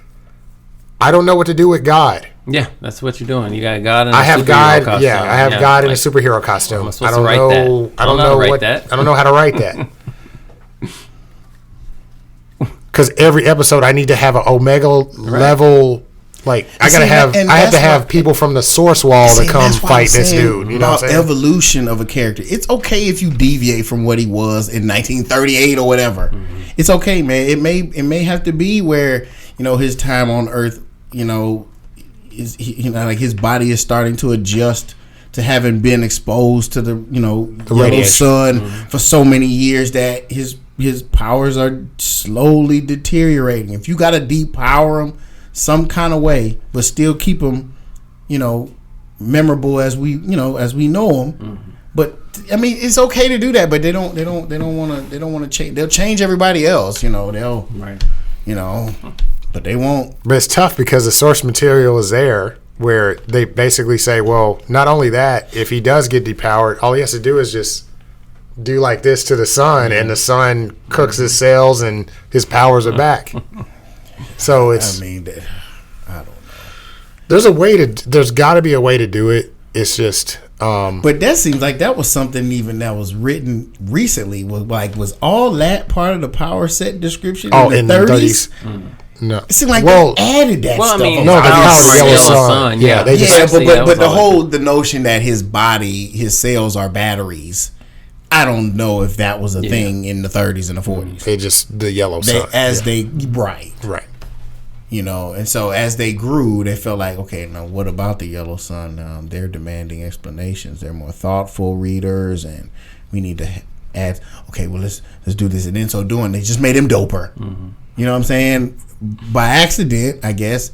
I don't know what to do with God. Yeah, that's what you're doing. You got God in a I have superhero God. costume. Yeah, I have God in a like, superhero costume. am I I supposed don't to write know. that? I don't I don't know how know to write what. that. I don't know how to write that. Because every episode, I need to have an Omega level. Like I gotta See, have. and I have to that's have why- people from the source wall See, to come that's why I'm fight this saying dude. You know what I'm about saying? evolution of a character. It's okay if you deviate from what he was in 1938 or whatever. It's okay, man. It may have to be where his time on Earth, is like his body is starting to adjust to having been exposed to the yellow radiation. sun for so many years that his powers are slowly deteriorating. If you got to depower him some kind of way, but still keep him, memorable as we know him. But I mean, it's okay to do that, but they don't want to change. They'll change everybody else, they'll Right. but they won't. But it's tough because the source material is there where they basically say, well, not only that, if he does get depowered, all he has to do is just do like this to the sun, and the sun cooks his cells, and his powers are back. So it's I mean, I don't know. there's got to be a way to do it. It's just But that seems like that was something even that was written recently. Was all that part of the power set description in the 30s? No, It seemed like well, they added that Well, I stuff. mean, No, on but top. the power of the yellow sun. Yeah, they just- Yeah, actually, that but was the all whole the notion that his body, his cells are batteries. I don't know if that was a thing in the 30s and the 40s. they just the yellow sun. Right. And so as they grew, they felt like, okay, now what about the yellow sun? They're demanding explanations. They're more thoughtful readers, and we need to add. Okay, well let's do this, and in so doing, they just made him doper. You know what I'm saying? By accident, I guess.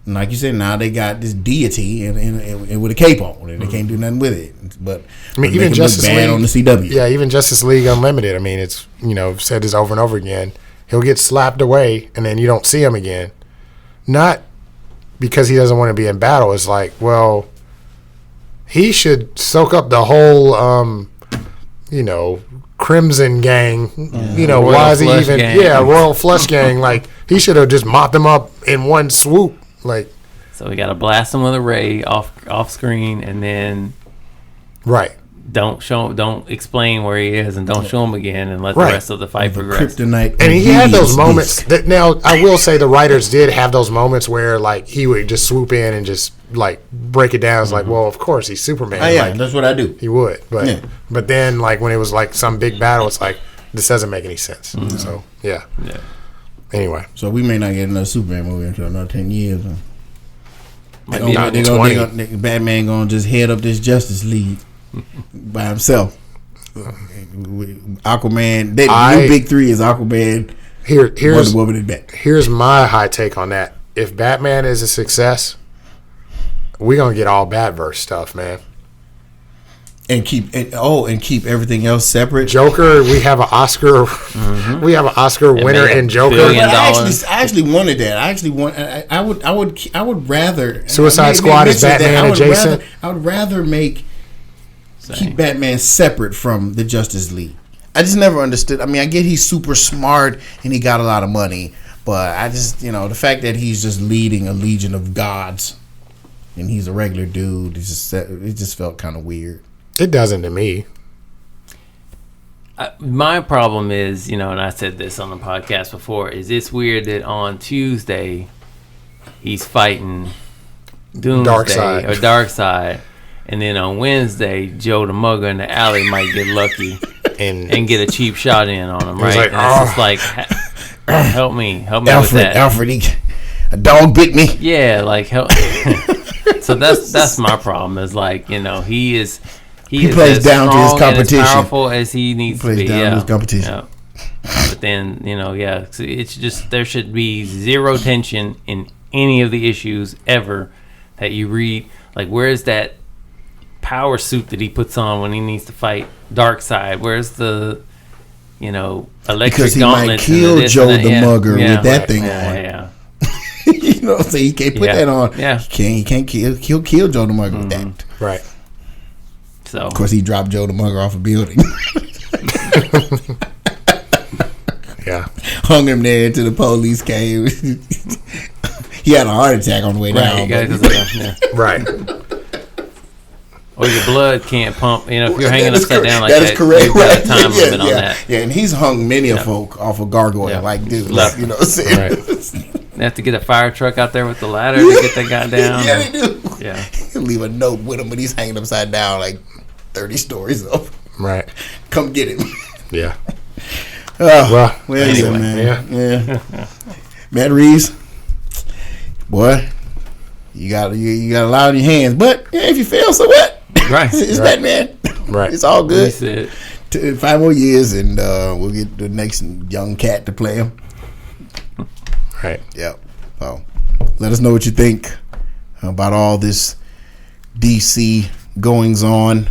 And like you said, now they got this deity and with a cape on, and they can't do nothing with it. But I mean, make even him look Justice bad League on the CW. Yeah, even Justice League Unlimited. I mean, it's said this over and over again. He'll get slapped away, and then you don't see him again. Not because he doesn't want to be in battle. It's like, well, he should soak up the whole, Crimson Gang. Why is he Flush even? Gang. Yeah, Royal Flush Gang. Like he should have just mopped them up in one swoop. Like So we got to blast him with a ray off screen, and then right. don't explain where he is, and don't show him again, and let Right. the rest of the fight progress. Kryptonite. And he had those Beast. moments. Now, I will say the writers did have those moments where, like, he would just swoop in and just, like, break it down. It's like, well, of course, he's Superman. Oh, yeah, Like, that's what I do. he would. But Yeah. but then, like, when it was, like, some big battle, it's like, this doesn't make any sense. So, yeah. Yeah. Anyway. So we may not get another Superman movie until another 10 years. Might be about 20. Batman gonna just head up this Justice League by himself. Aquaman. The new big three is Aquaman, Here's Wonder Woman, and Batman. here's my high take on that. If Batman is a success, we're going to get all Batverse stuff, man. And keep everything else separate. Joker, we have an Oscar. We have an Oscar winner made in Joker. billion But I dollars. actually wanted that. I would rather Suicide Squad is mentioned that. Batman adjacent? I would rather keep Batman separate from the Justice League. I just never understood. I mean, I get he's super smart and he got a lot of money, but I just the fact that he's just leading a legion of gods and he's a regular dude, it just felt kind of weird. It doesn't to me. My problem is, and I said this on the podcast before, is it's weird that on Tuesday he's fighting Doomsday or Darkseid, and then on Wednesday Joe the Mugger in the alley might get lucky and get a cheap shot in on him, right? Like, and it's just like, help me Alfred, with that. Alfred, a dog bit me. Yeah, like help. So that's my problem. Is like, he is plays down to his competition. And as powerful as he needs to be. Down to his competition. Yeah. But then, it's just, there should be zero tension in any of the issues ever that you read. Like, where's that power suit that he puts on when he needs to fight Darkseid? Where's the, electric because he gauntlets? Might kill Joe the Mugger with that right. thing on. Yeah. So he can't put that on. Yeah. He can't kill Joe the Mugger with that. Right. So of course he dropped Joe the Mugger off a building. Yeah. Hung him there until the police came. He had a heart attack on the way down. Right. Or your blood can't pump. If you're hanging upside down like that that, is correct. you've got a time limit on that. Yeah, and he's hung many a folk off a gargoyle. Like, dude, Left. you know what I'm saying? Right. They have to get a fire truck out there with the ladder to get that guy down. Yeah, they do. Yeah. He'll leave a note with him when he's hanging upside down, like 30 stories up. Right. Come get him. Yeah. Well, anyway, man. Yeah. Matt Reeves, boy, you got a lot on your hands, but if you fail, so what? Right. It's Batman. Right. It's all good. 5 more years, and we'll get the next young cat to play him. Right. Yep. So, let us know what you think about all this DC goings on.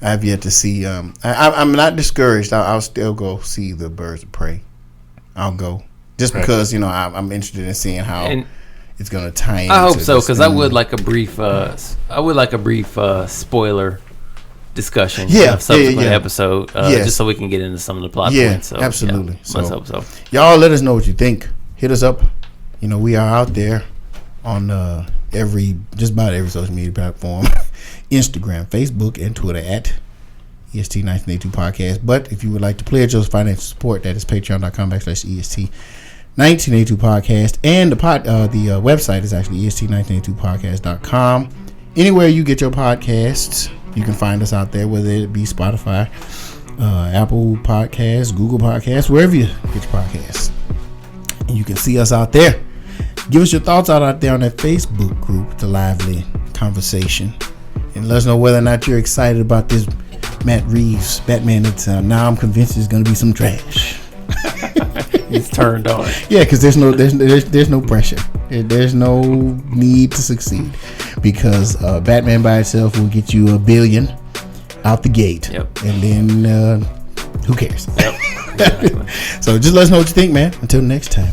I've yet to see. I'm not discouraged. I'll still go see the Birds of Prey. I'll go just because I'm interested in seeing how it's going to tie in. I hope so, because I would like a brief. Spoiler discussion. Yeah, of subsequent episode. Just so we can get into some of the plot points. So, absolutely. Yeah, let's hope so. Y'all, let us know what you think. Hit us up. We are out there on just about every social media platform. Instagram, Facebook, and Twitter at EST1982 Podcast. But if you would like to pledge those financial support, that is patreon.com/EST1982 Podcast. And the website is actually EST1982podcast.com. Anywhere you get your podcasts, you can find us out there, whether it be Spotify, Apple Podcasts, Google Podcasts, wherever you get your podcasts. And you can see us out there. Give us your thoughts out there on that Facebook group. It's a lively conversation. And let us know whether or not you're excited about this Matt Reeves Batman. Now I'm convinced it's going to be some trash. He's turned on. Yeah, because there's no pressure. There's no need to succeed, because Batman by itself will get you $1 billion out the gate. Yep. And then who cares? Yep. Exactly. So just let us know what you think, man. Until next time,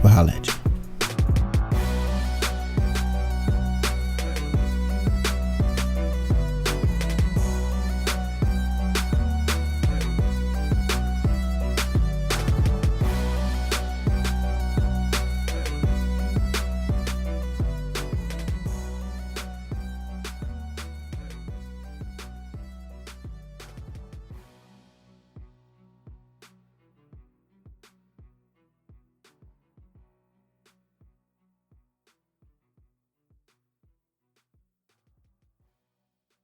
we'll holla at you.